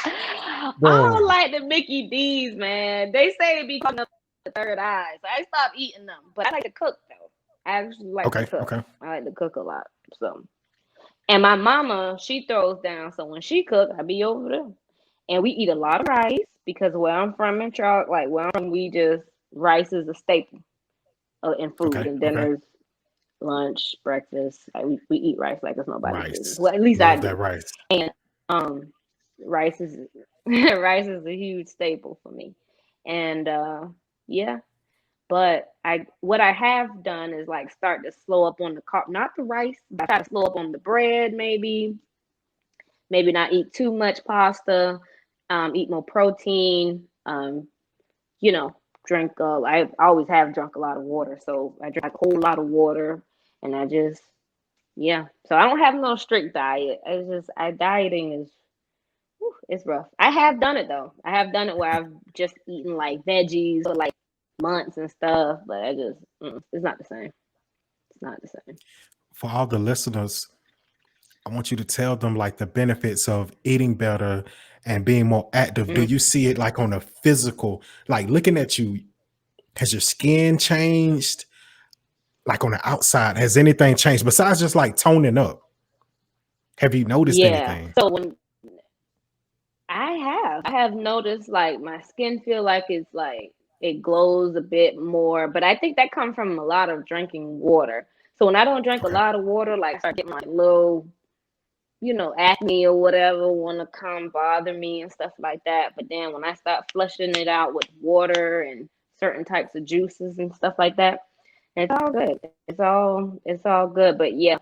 I don't Bro. like the Mickey D's, man. They say it be coming up the third eye. So I stopped eating them. But I like to cook though. I actually like to Okay, cook. okay. I like to cook a lot. So and my mama, she throws down. So when she cook, I be over there. And we eat a lot of rice because where I'm from in Charlotte, like where I'm from, rice is a staple in food Okay, and okay. dinners, lunch, breakfast. Like we eat rice like it's nobody's business. Rice. Well, at least I Love that do. rice. And rice is rice is a huge staple for me. And yeah, but what I have done is like start to slow up on the carb, not the rice, but I try to slow up on the bread, maybe not eat too much pasta, eat more protein, you know, drink, I always have drunk a lot of water. So I drink a whole lot of water, and yeah. So I don't have no strict diet. It's just, dieting is, whew, it's rough. I have done it though. I have done it where I've just eaten like veggies for like months and stuff, but I just it's not the same. It's not the same. For all the listeners, I want you to tell them like the benefits of eating better and being more active. Do Mm. you see it like on a physical, like looking at you, has your skin changed? Like on the outside, has anything changed besides just like toning up? Have you noticed Yeah. anything? So when I have noticed like my skin feel like it's like it glows a bit more, but I think that comes from a lot of drinking water. So when I don't drink a Okay. lot of water, like I start getting like low, acne or whatever want to come bother me and stuff like that. But then when I start flushing it out with water and certain types of juices and stuff like that, it's all good. It's all good. But yeah,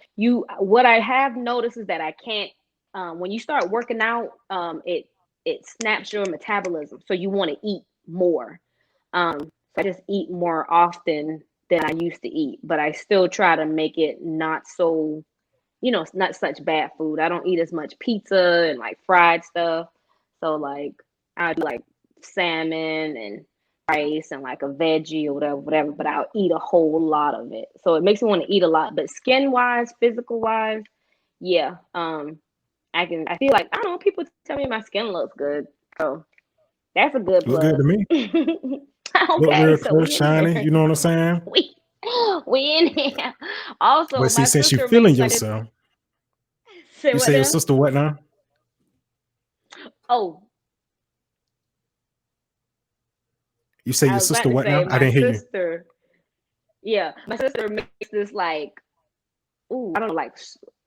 what I have noticed is that I can't when you start working out, it snaps your metabolism. So you want to eat more. So I just eat more often than I used to eat, but I still try to make it not so it's not such bad food. I don't eat as much pizza and like fried stuff. So like I do like salmon and rice and like a veggie or whatever, but I'll eat a whole lot of it. So it makes me want to eat a lot. But skin wise, physical wise, yeah. I feel like I don't know, people tell me my skin looks good. So that's a good Look good plus. to me. Look Okay, real so clear, we in shiny. here. You know what I'm saying? We we in here. Also, But see, my since you sister feeling makes like this. yourself, Say you what say your now? sister what now? Oh, You say I your was about sister to what say now? I my didn't hear you. sister. Yeah, my sister makes this like, ooh, I don't know, like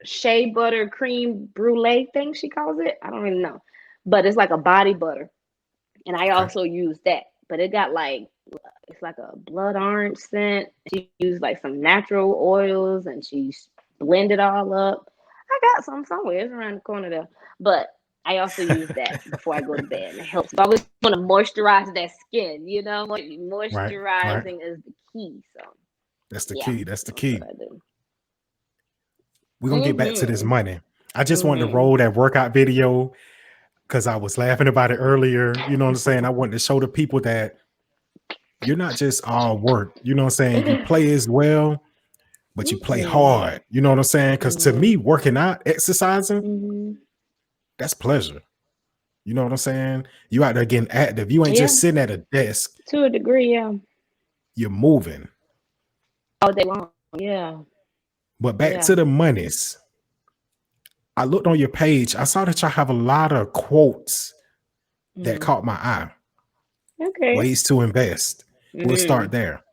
shea butter cream brulee thing she calls it. I don't really know, but it's like a body butter, and I Okay. also use that. But it got like it's like a blood orange scent. She used like some natural oils, and she blended all up. I got some somewhere. It's around the corner there, but I also use that before I go to bed, and it helps. I always want to moisturize that skin. Right. Right. Moisturizing is the key. So That's the yeah, key. That's the that's what key. I do. We're gonna get back to this Mhm. money. I just wanted to Mhm. roll that workout video because I was laughing about it earlier. You know what I'm saying? I wanted to show the people that you're not just all work. You know what I'm saying? You play as well, but you play Mhm. hard. You know what I'm saying? Because to me, Mhm. working out, exercising, Mhm. that's pleasure. You know what I'm saying? You out there getting active. You ain't Yeah, just sitting at a desk. to a degree, yeah. You're moving. All day long. Yeah. But back Yeah. to the monies. I looked on your page. I saw that y'all have a lot of quotes that Mhm. caught my eye. Okay. Ways to invest. We'll start Mhm. there.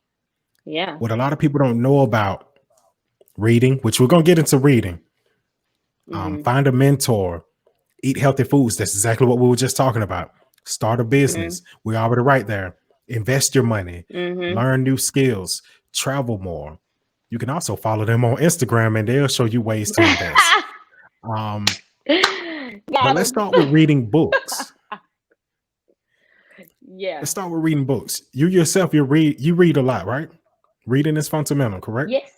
Yeah. What a lot of people don't know about reading, which we're gonna get into reading. Mhm. Find a mentor. Eat healthy foods. That's exactly what we were just talking about. Start a Mhm. business. We're already right there. Invest your money. Mhm. Learn new skills. Travel more. You can also follow them on Instagram and they'll show you ways to invest. Um, but Got let's him. start with reading books. Yeah. Let's start with reading books. You yourself, you read a lot, right? Reading is fundamental, correct? Yes.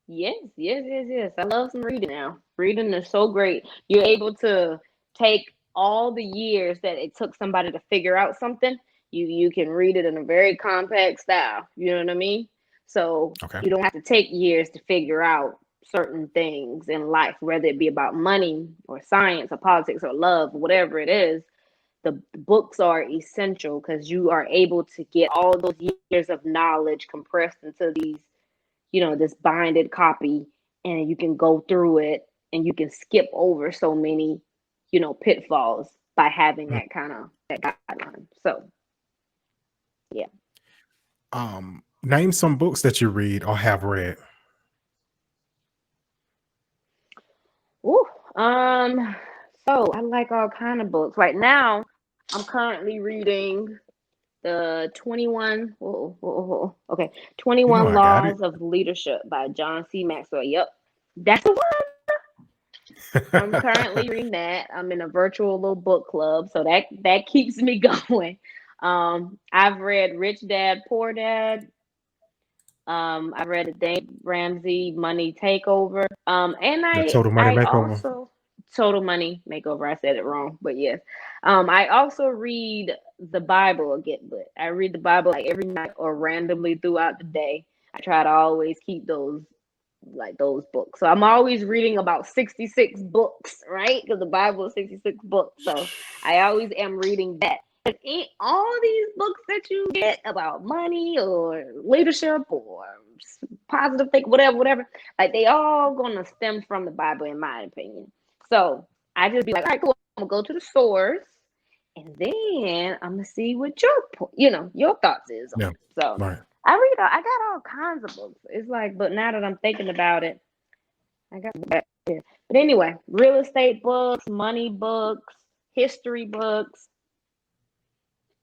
Yes. I love some reading now. Reading is so great. You're able to take all the years that it took somebody to figure out something. You can read it in a very compact style. You know what I mean? So Okay. you don't have to take years to figure out certain things in life, whether it be about money or science or politics or love, whatever it is. The books are essential because you are able to get all those years of knowledge compressed into this binded copy, and you can go through it and you can skip over so many, pitfalls by having Mm. that guideline. So yeah. Name some books that you read or have read. Ooh, so I like all kind of books. Right now, I'm currently reading the 21 okay, You know 21 I got it. Laws of Leadership by John C. Maxwell. Yep. That's the one. I'm currently reading that. I'm in a virtual little book club, so that keeps me going. I've read Rich Dad Poor Dad. I've read the Dave Ramsey Money Takeover. And The I Total Money I Makeover. also Total Money Makeover. I said it wrong, but yes. I also read the Bible again, but I read the Bible like every night or randomly throughout the day. I try to always keep those books. So I'm always reading about 66 books, right? Because the Bible is 66 books. So I always am reading that. And all these books that you get about money or leadership or positive think, whatever, like they all gonna stem from the Bible, in my opinion. So I just be like, all right, cool. I'm gonna go to the source, and then I'm gonna see what your thoughts is on Yeah. it. So Right. I got all kinds of books. It's like, but now that I'm thinking about it, I got that here. But anyway, real estate books, money books, history books,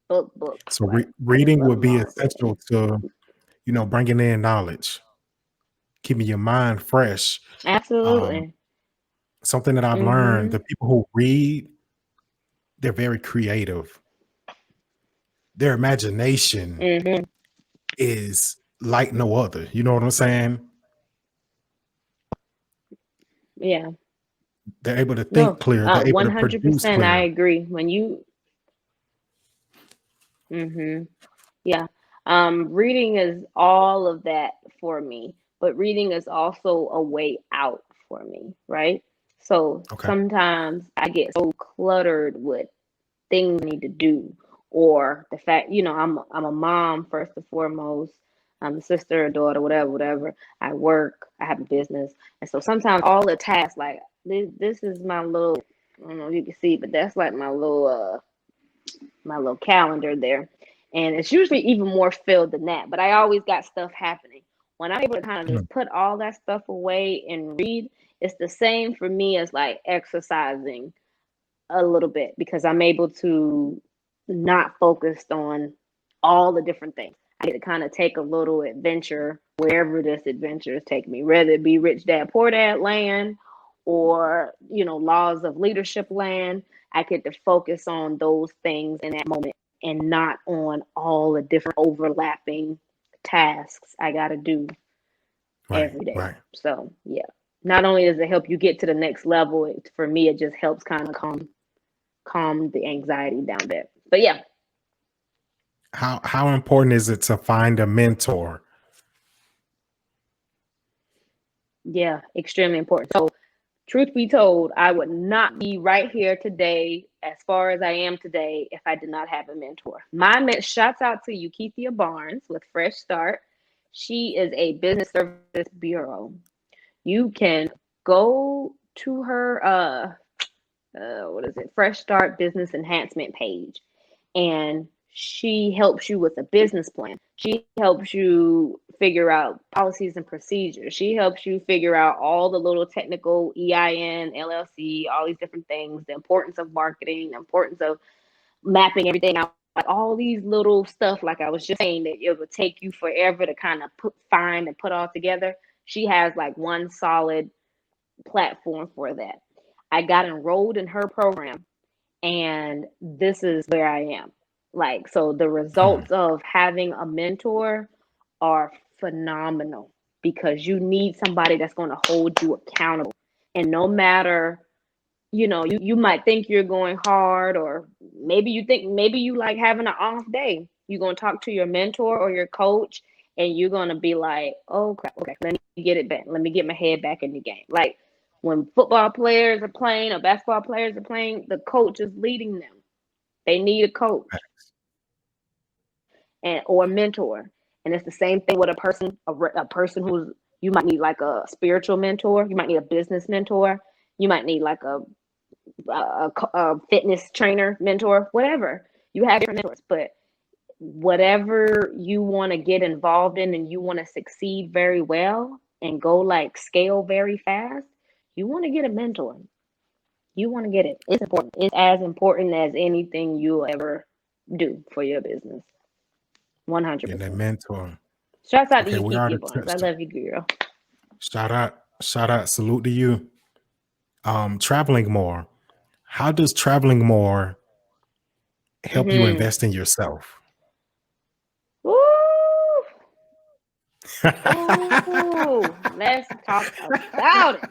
books. So Like I just reading love would them be all. essential to, bringing in knowledge, keeping your mind fresh. Um, Absolutely. something that I've learned, Mm-hmm. the people who read, they're very creative. Their imagination Mm-hmm. is like no other. You know what I'm saying? Yeah. They're able to think No. clear. They're able to produce 100%. I clear. agree. When you. Mm-hmm. Yeah. Reading is all of that for me, but reading is also a way out for me, right? So Okay. sometimes I get so cluttered with things I need to do, or the fact, I'm a mom first and foremost. I'm a sister, a daughter, whatever. I work, I have a business, and so sometimes all the tasks, like this is my little, I don't know if you can see, but that's like my little calendar there. And it's usually even more filled than that. But I always got stuff happening. When I'm able to kind of Mm. just put all that stuff away and read, it's the same for me as like exercising a little bit, because I'm able to not focused on all the different things. I get to kind of take a little adventure wherever this adventure is taking me, whether it be Rich Dad Poor Dad land or, laws of leadership land. I get to focus on those things in that moment and not on all the different overlapping tasks I got to do Right. every day. Right. So, yeah. Not only does it help you get to the next level, for me, it just helps kind of calm the anxiety down a bit. But yeah, How important is it to find a mentor? yeah, extremely important. So, truth be told, I would not be right here today as far as I am today if I did not have a mentor. Shouts out to Eukeithia Barnes with Fresh Start. She is a business service bureau. You can go to her what is it? Fresh Start Business Enhancement page, and she helps you with a business plan. She helps you figure out policies and procedures. She helps you figure out all the little technical EIN, LLC, all these different things, the importance of marketing, the importance of mapping everything out, like all these little stuff, like I was just saying, that it would take you forever to kind of find and put all together. She has like one solid platform for that. I got enrolled in her program, and this is where I am. Like, so the Mm. results of having a mentor are phenomenal, because you need somebody that's going to hold you accountable. And no matter, you might think you're going hard, or maybe you like having an off day. You're going to talk to your mentor or your coach, and you're going to be like, oh crap, okay, let me get it back. Let me get my head back in the game. Like when football players are playing or basketball players are playing, the coach is leading them. They need a coach or a mentor. And it's the same thing with a person who's, you might need like a spiritual mentor. You might need a business mentor. You might need like a fitness trainer mentor, whatever. You have different mentors, but whatever you want to get involved in and you want to succeed very well and go like scale very fast, you want to get a mentor. You want to get it. It's important. It's as important as anything you'll ever do for your business. Getting that 100%. mentor. Shouts out to Okay, you, we Keithia already Barnes. I touched it. love you, girl. Shout out, salute to you. Traveling more. How does traveling more help you Mm-hmm. invest in yourself? Woo! Ooh, let's talk about it.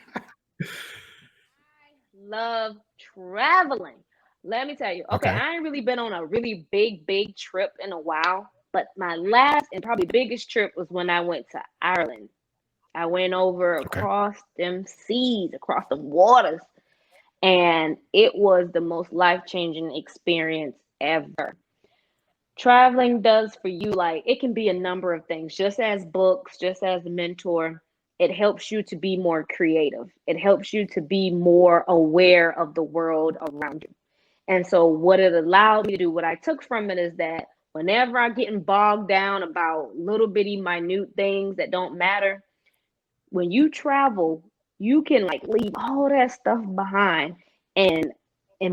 love traveling. Let me tell you. Okay, Okay. I ain't really been on a really big trip in a while, but my last and probably biggest trip was when I went to Ireland. I went over Okay. across them seas, across the waters, and it was the most life-changing experience ever. Traveling does for you, like, it can be a number of things, just as books, just as a mentor. It helps you to be more creative. It helps you to be more aware of the world around you. And so what it allowed me to do, what I took from it is that whenever I'm getting bogged down about little bitty minute things that don't matter, when you travel, you can like leave all that stuff behind and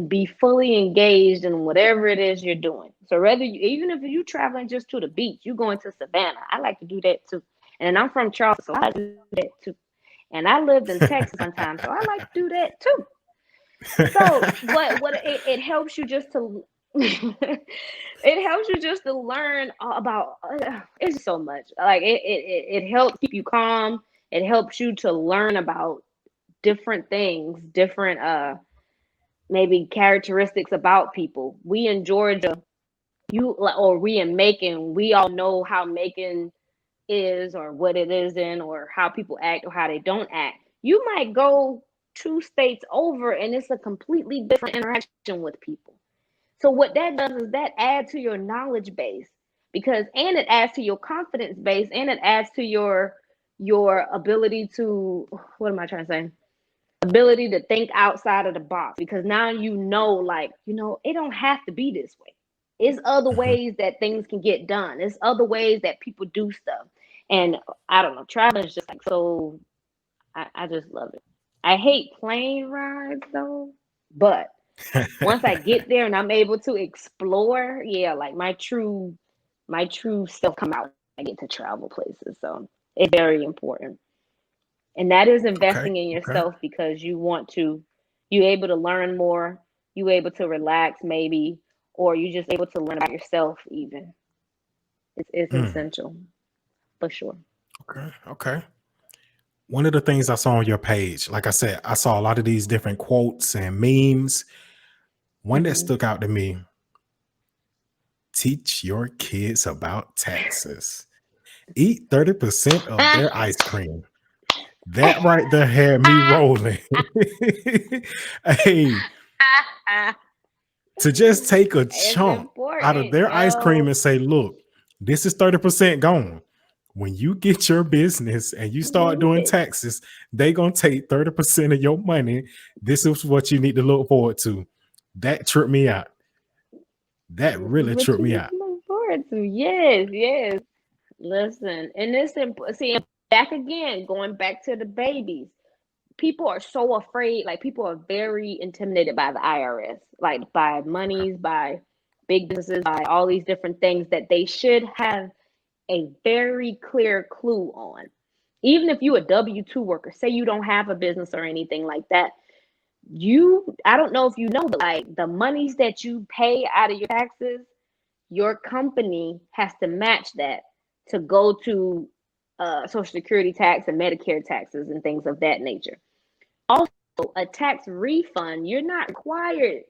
be fully engaged in whatever it is you're doing. So whether you, even if you traveling just to the beach, you going to Savannah. I like to do that too. And I'm from Charleston, so I like to do that too. And I lived in Texas one time, so I like to do that too. So what it helps you just to it helps you just to learn about it's so much. Like it helps keep you calm. It helps you to learn about different things, different maybe characteristics about people. We in Georgia, or we in Macon, we all know how Macon is or what it isn't or how people act or how they don't act. You might go 2 states over and it's a completely different interaction with people. So what that does is that adds to your knowledge base, because and it adds to your confidence base, and it adds to your ability to, what am I trying to say? Ability to think outside of the box, because now you know, like, it don't have to be this way. It's other Mhm. ways that things can get done. It's other ways that people do stuff. And I don't know, traveling is just like so, I just love it. I hate plane rides though, but once I get there and I'm able to explore, yeah, like my true self come out. I get to travel places. So it's very important. And that is Okay. investing in Okay. yourself, because you able to learn more, you able to relax maybe, or you just able to learn about yourself even. It's Mm. essential for sure. Okay. Okay. One of the things I saw on your page, like I said, I saw a lot of these different quotes and memes. One that Hmm. stuck out to me: teach your kids about taxes. Eat 30% of their ice cream. That right there had me rolling. Hey, to just take a It's chunk out of important, their ice cream yo. and say, look, this is 30% gone. When you get your business and you start Use doing it. taxes, they gonna take 30% of your money. This is what you need to look forward to. That tripped me out. That This is really what tripped you me need out. to look forward to. Yes, yes. Listen, and this see, back again, going back to the babies. People are so afraid, like people are very intimidated by the IRS, like by monies, by big businesses, by all these different things that they should have a very clear clue on. Even if you a W-2 worker, say you don't have a business or anything like that, I don't know if you know, but like the monies that you pay out of your taxes, your company has to match that to go to Social Security tax and Medicare taxes and things of that nature. Also, a tax refund, you're not required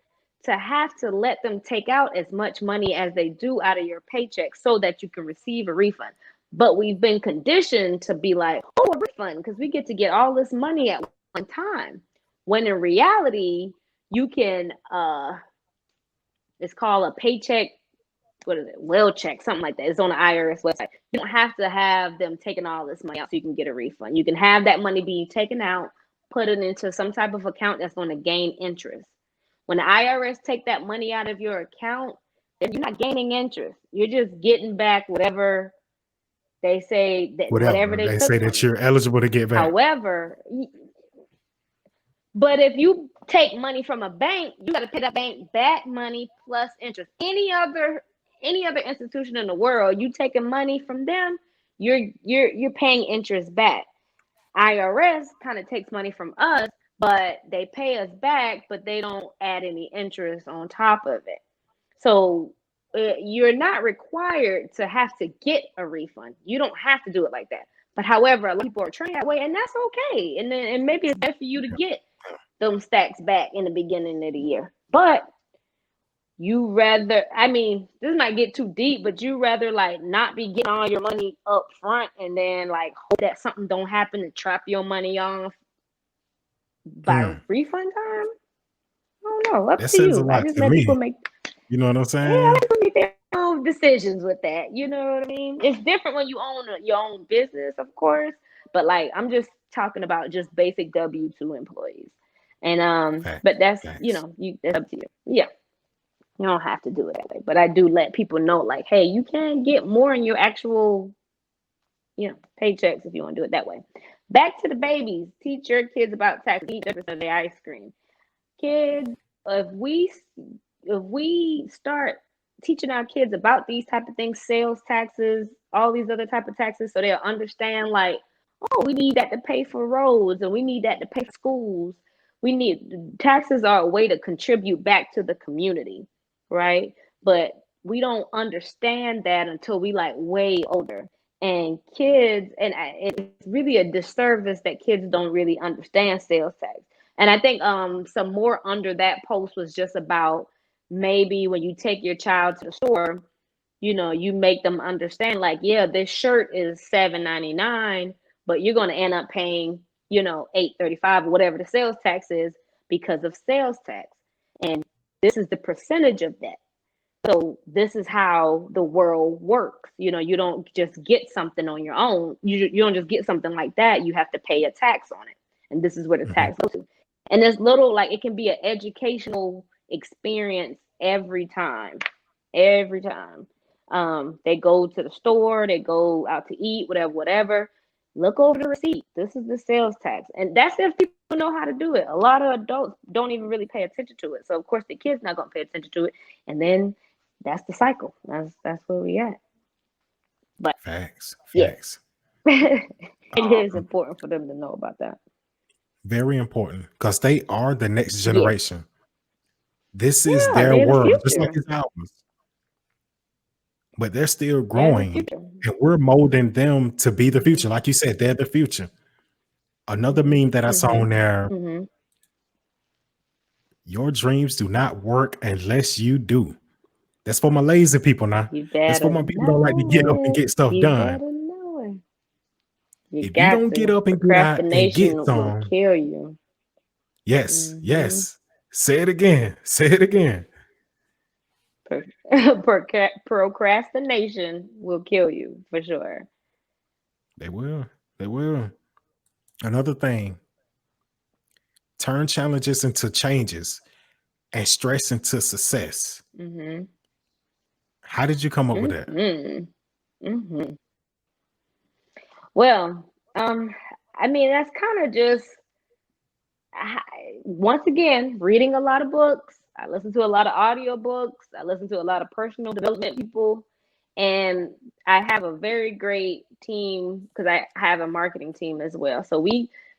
to have to let them take out as much money as they do out of your paycheck so that you can receive a refund. But we've been conditioned to be like, oh, a refund, because we get to get all this money at one time. When in reality, you can, it's called a paycheck, what is it, well check, something like that. It's on the IRS website. You don't have to have them taking all this money out so you can get a refund. You can have that money be taken out, put it into some type of account that's going to gain interest. When the IRS take that money out of your account, then you're not gaining interest. You're just getting back whatever they say, that whatever Whatever. they They took say from that you. you're eligible to get back. However, but if you take money from a bank, you got to pay that bank back money plus interest. Any other institution in the world, you taking money from them, you're paying interest back. IRS kind of takes money from us, but they pay us back, but they don't add any interest on top of it. So you're not required to have to get a refund. You don't have to do it like that. But however, a lot of people are trained that way, and that's okay. And maybe it's better for you to get them stacks back in the beginning of the year. But you rather, I mean, this might get too deep, but you rather like not be getting all your money up front and then like hope that something don't happen to trap your money off by refund time? I don't know. Up That to says a you. I lot just to let people me. make, You know what I'm yeah, I saying? like to make their own decisions with that. You know what I mean? It's different when you own your own business, of course, but like I'm just talking about just basic W-2 employees. And but that's Facts. that's up to you. Yeah. You don't have to do it that way. But I do let people know, like, hey, you can get more in your actual, paychecks if you want to do it that way. Back to the babies. Teach your kids about tax. Eat 10% of their ice cream. Kids, if we start teaching our kids about these type of things, sales taxes, all these other type of taxes, so they'll understand like, oh, we need that to pay for roads and we need that to pay for schools. We need taxes are a way to contribute back to the community, right? But we don't understand that until we like way older. And kids, and it's really a disservice that kids don't really understand sales tax. And I think some more under that post was just about maybe when you take your child to the store, you make them understand like, yeah, this shirt is $7.99, but you're going to end up paying, $8.35 or whatever the sales tax is because of sales tax. And this is the percentage of that. So this is how the world works. You don't just get something on your own. You don't just get something like that. You have to pay a tax on it. And this is where the tax goes to. And there's little, like, it can be an educational experience every time. Every time. They go to the store, they go out to eat, whatever. Look over the receipt. This is the sales tax. And that's if people know how to do it. A lot of adults don't even really pay attention to it. So of course the kid's not gonna pay attention to it. And then that's the cycle. That's where we at. But Facts. yes, Facts. it is Um, important for them to know about that. Very important because they are the next Yes. generation. This is Yeah, their they're the world, just like future. it's ours. But they're still They're the growing, future. and we're molding them to be the future. Mm-hmm. Like you said, they're the future. Another Mm-hmm. meme that I saw Mm-hmm. on there: Mm-hmm. your dreams do not work unless you do. That's for my lazy people now. You That's for better my people that don't like to get up and know it. get stuff You done. better know it. You If you got don't get to. up and get out and get Procrastination will some, kill you. yes, Mm-hmm. yes. Say it again. Say it again. Procrastination will kill you for sure. They will. They will. Another thing, turn challenges into changes and stress into success. Mm-hmm. How did you come up with that? Mm-hmm. Mm-hmm. Well, I mean, that's kind of just once again reading a lot of books. I listen to a lot of audiobooks. I listen to a lot of personal development people, and I have a very great team because I have a marketing team as well. So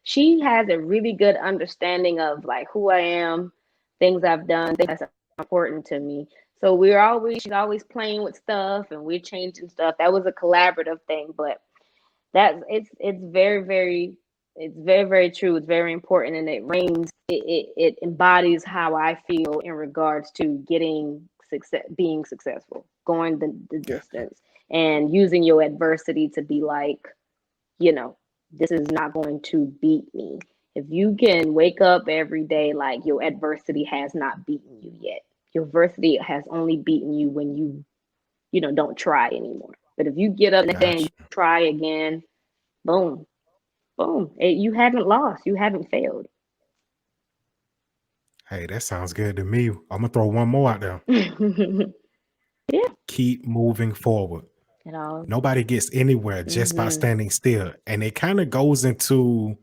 she has a really good understanding of like who I am, things I've done, things that's important to me. So she's always playing with stuff and we're changing stuff. That was a collaborative thing, but it's very, very true. It's very important, and it embodies how I feel in regards to getting success, being successful, going the Gotcha. distance, and using your adversity to be like, this is not going to beat me. If you can wake up every day like your adversity has not beaten you yet, your adversity has only beaten you when you don't try anymore. But if you get up the next day and you Gotcha. try again, boom, boom, you haven't lost, you haven't failed. Hey, that sounds good to me. I'm gonna throw one more out there. Yeah, Keep moving forward. it all. Nobody gets anywhere just by Mm-hmm. standing still. And it kind of goes into,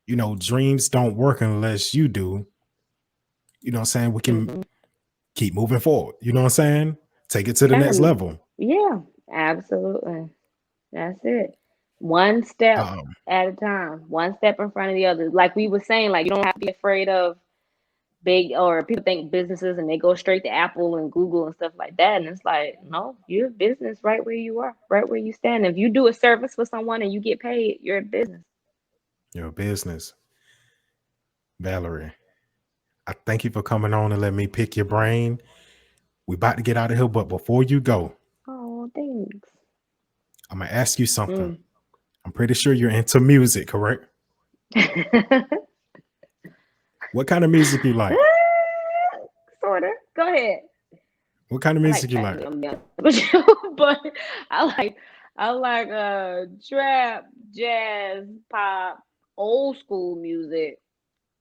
dreams don't work unless you do. You know what I'm saying? We can Mm-hmm. keep moving forward. You know what I'm saying? Take it to the Kind next of, level. yeah, absolutely. That's it. One step Um, at a time, one step in front of the other. Like we were saying, like you don't have to be afraid of big, or people think businesses and they go straight to Apple and Google and stuff like that. And it's like, no, you're a business right where you are, right where you stand. If you do a service for someone and you get paid, you're a business. your business. Valerie, I thank you for coming on and let me pick your brain. We about to get out of here, but before you go, Oh, thanks. I'm gonna ask you something. Mm. I'm pretty sure you're into music, correct? What kind of music you like? Sorta. Go ahead. What kind of I like music you trap like? music, I'm gonna be honest with you, but I like trap, jazz, pop, old school music,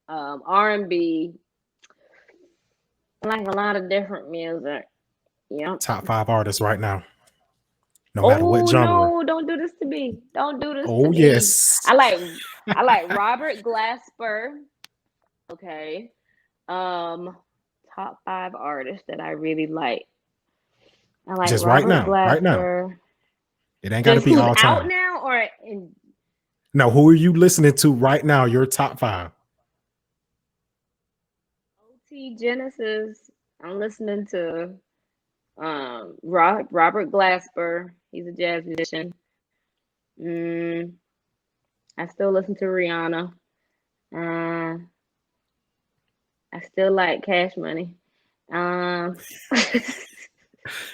R&B. I like a lot of different music. Yep. Top 5 artists right now, no matter what Oh genre. no, don't do this to me. Don't do this to Oh me. yes. I like Robert Glasper. Okay. Um, top 5 artists that I really like. I like Just right Robert now, right now. Glasper. It ain't got to Just be who's all out time. now or in No, who are you listening to right now? Your top 5. OT Genesis. I'm listening to Robert Glasper. He's a jazz musician. Mm, I still listen to Rihanna. Uh, I still like Cash Money. Um,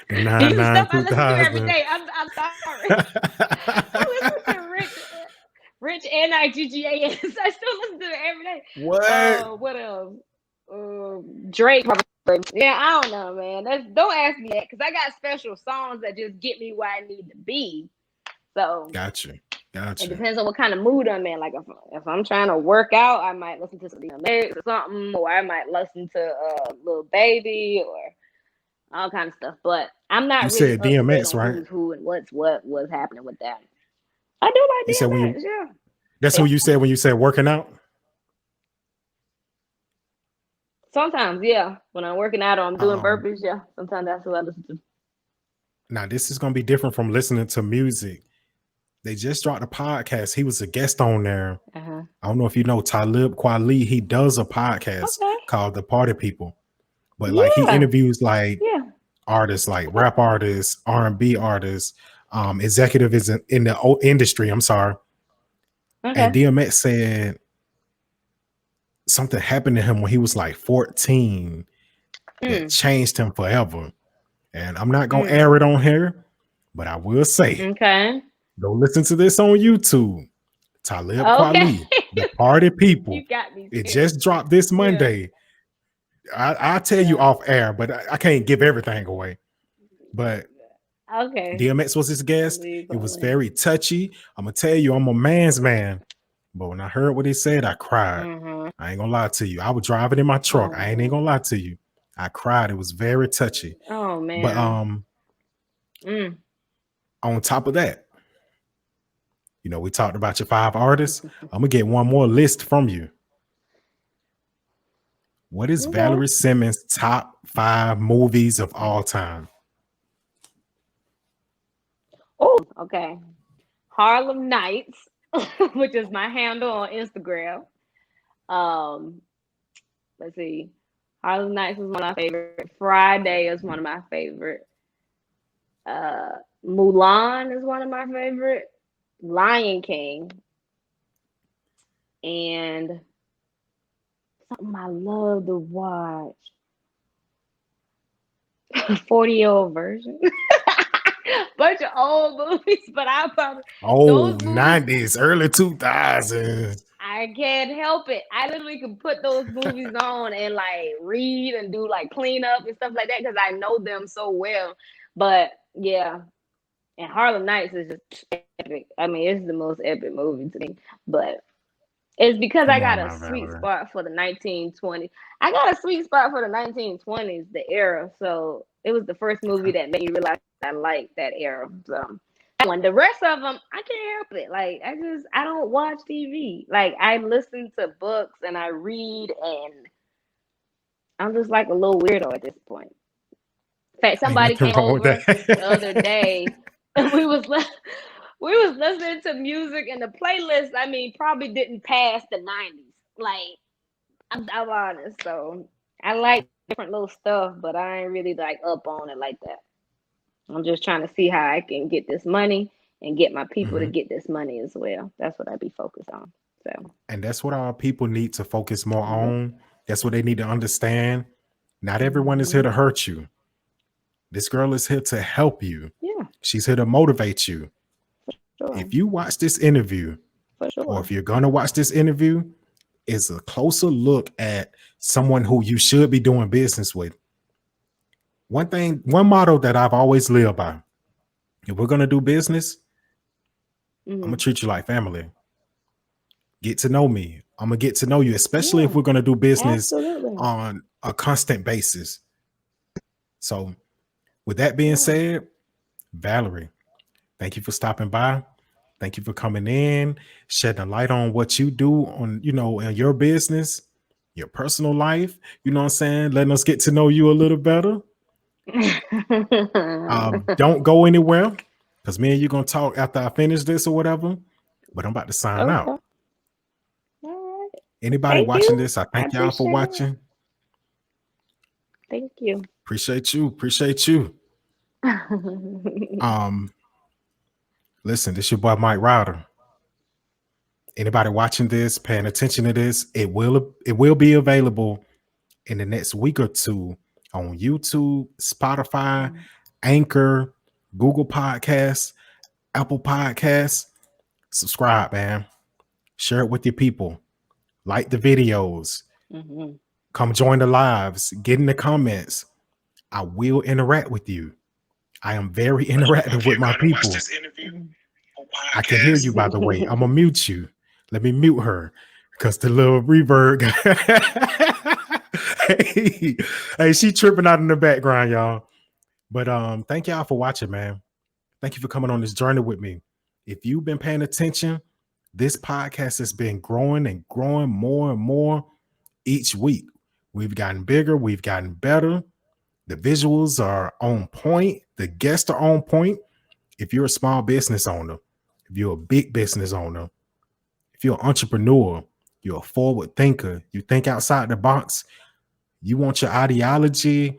The these are 99 stuff I listen to every 2000. day. I'm sorry. I listen to Rich N-I-G-G-A-S. I still listen to it every day. What? What else? Drake. Probably. Yeah, I don't know, man. Don't ask me that because I got special songs that just get me where I need to be. So Gotcha. it Gotcha. depends on what kind of mood I'm in. Like if I'm trying to work out, I might listen to some lyrics or something, or I might listen to Lil Baby or all kind of stuff. But I'm You not really said up to date DMX, on right? who's who and what's happening with that. I do You said when like you DMX, yeah. that's who Yeah. you said when you said working out? Sometimes, yeah. When I'm working out or I'm doing Um, burpees, yeah. Sometimes that's who I listen to. Now this is gonna be different from listening to music. They just dropped a podcast. He was a guest on there. Uh-huh. I don't know if you know Talib Kweli. He does a podcast Okay. called The Party People. But like he Yeah. interviews like Yeah. artists, like rap artists, R&B artists, executive is in the industry. I'm sorry. And Okay. DMX said something happened to him when he was like 14 that Mm. changed him forever. And I'm not gonna Mm. air it on here, but I will say, Okay. go listen to this on YouTube. Talib Okay. Kweli, The Party People. You got me It scared. just dropped this Yeah. Monday. I'll tell you Yeah. off air, but I can't give everything away. But Okay. DMX was his guest. Believe It was only. very touchy. I'm gonna tell you, I'm a man's man. But when I heard what he said, I cried. Mm-hmm. I ain't gonna lie to you. I was driving in my truck. I ain't even Oh. gonna lie to you. I cried. It was very touchy. Oh But man. Mm. on top of that, we talked about your 5 artists. I'm gonna get one more list from you. What is Okay. Valerie Simmons' top 5 movies of all time? Oh, okay. Harlem Nights, which is my handle on Instagram. Um, let's see. Harlem Nights is one of my favorite. Friday is one of my favorite. Mulan is one of my favorite. Lion King and something I love to watch. 40-year-old version. Bunch of old movies, but I probably Oh, those movies 90s, early 2000s. I can't help it. I literally can put those movies on and like read and do like cleanup and stuff like that because I know them so well. But yeah, and Harlem Nights is just epic. I mean, it's the most epic movie to me. But it's because I Come got on a now, sweet Valerie. spot for the 1920s. I got a sweet spot for the 1920s, the era. So it was the first movie that made me realize I liked that era. So when the rest of them, I can't help it. Like I don't watch TV. Like I listen to books and I read, and I'm just like a little weirdo at this point. In fact, Ain't somebody nothing came wrong with over the other that. day, and we was listening to music, and the playlist. I mean, probably didn't pass the 90s. Like I'm honest, so I like different little stuff, but I ain't really like up on it like that. I'm just trying to see how I can get this money and get my people to Mhm. get this money as well. That's what I be focused on. So, And that's what our people need to focus more on. That's what they need to understand. Not everyone is here to hurt you. This girl is here to help you. yeah, She's here to motivate you. sure. If you watch this interview, For sure. or if you're going to watch this interview, it's a closer look at someone who you should be doing business with. One motto that I've always lived by: if we're going to do business, I'm going to treat you like family. Get to know me. I'm going to get to know you, especially if we're going to do business on a constant basis. So with that being said, Valerie, thank you for stopping by. Thank you for coming in, shedding a light on what you do on, in your business, your personal life. You know what I'm saying? Letting us get to know you a little better. Don't go anywhere, because me and you going to talk after I finish this or whatever. But I'm about to sign out. All right. Anybody watching this, I thank y'all for watching. Thank you. Appreciate you. Listen, this your boy Mike Ryder. Anybody watching this, paying attention to this, it will be available in the next week or two on YouTube, Spotify, Anchor, Google Podcasts, Apple Podcasts. Subscribe, man. Share it with your people. Like the videos. Come join the lives. Get in the comments. I will interact with you. I am very interactive with my people. I can hear you, by the way. I'm going to mute you. Let me mute her, because the little reverb. hey, she tripping out in the background, y'all. But thank y'all for watching, man. Thank you for coming on this journey with me. If you've been paying attention, this podcast has been growing and growing more and more each week. We've gotten bigger. We've gotten better. The visuals are on point. The guests are on point. If you're a small business owner, if you're a big business owner, if you're an entrepreneur, you're a forward thinker, you think outside the box, you want your ideology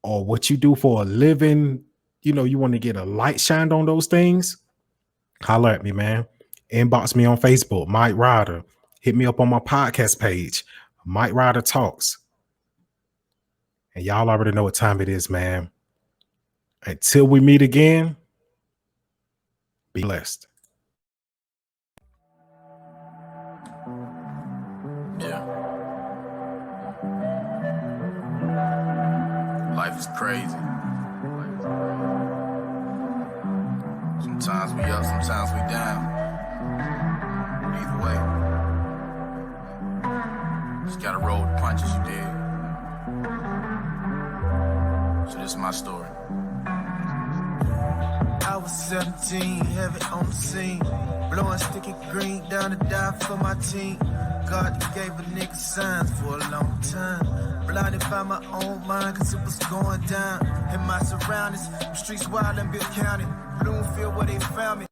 or what you do for a living, you want to get a light shined on those things, holler at me, man. Inbox me on Facebook, Mike Ryder. Hit me up on my podcast page, Mike Ryder Talks. And y'all already know what time it is, man. Until we meet again, be blessed. Yeah. Life is crazy. Sometimes we up, sometimes we down. Either way, just gotta roll with the punches, you dig? So this is my story. I was 17, heavy on the scene, blowing sticky green down to die for my team. God gave a nigga signs for a long time. Blinded by my own mind, cause it was going down. In my surroundings, the streets wild in Bill County. Bloomfield where they found me.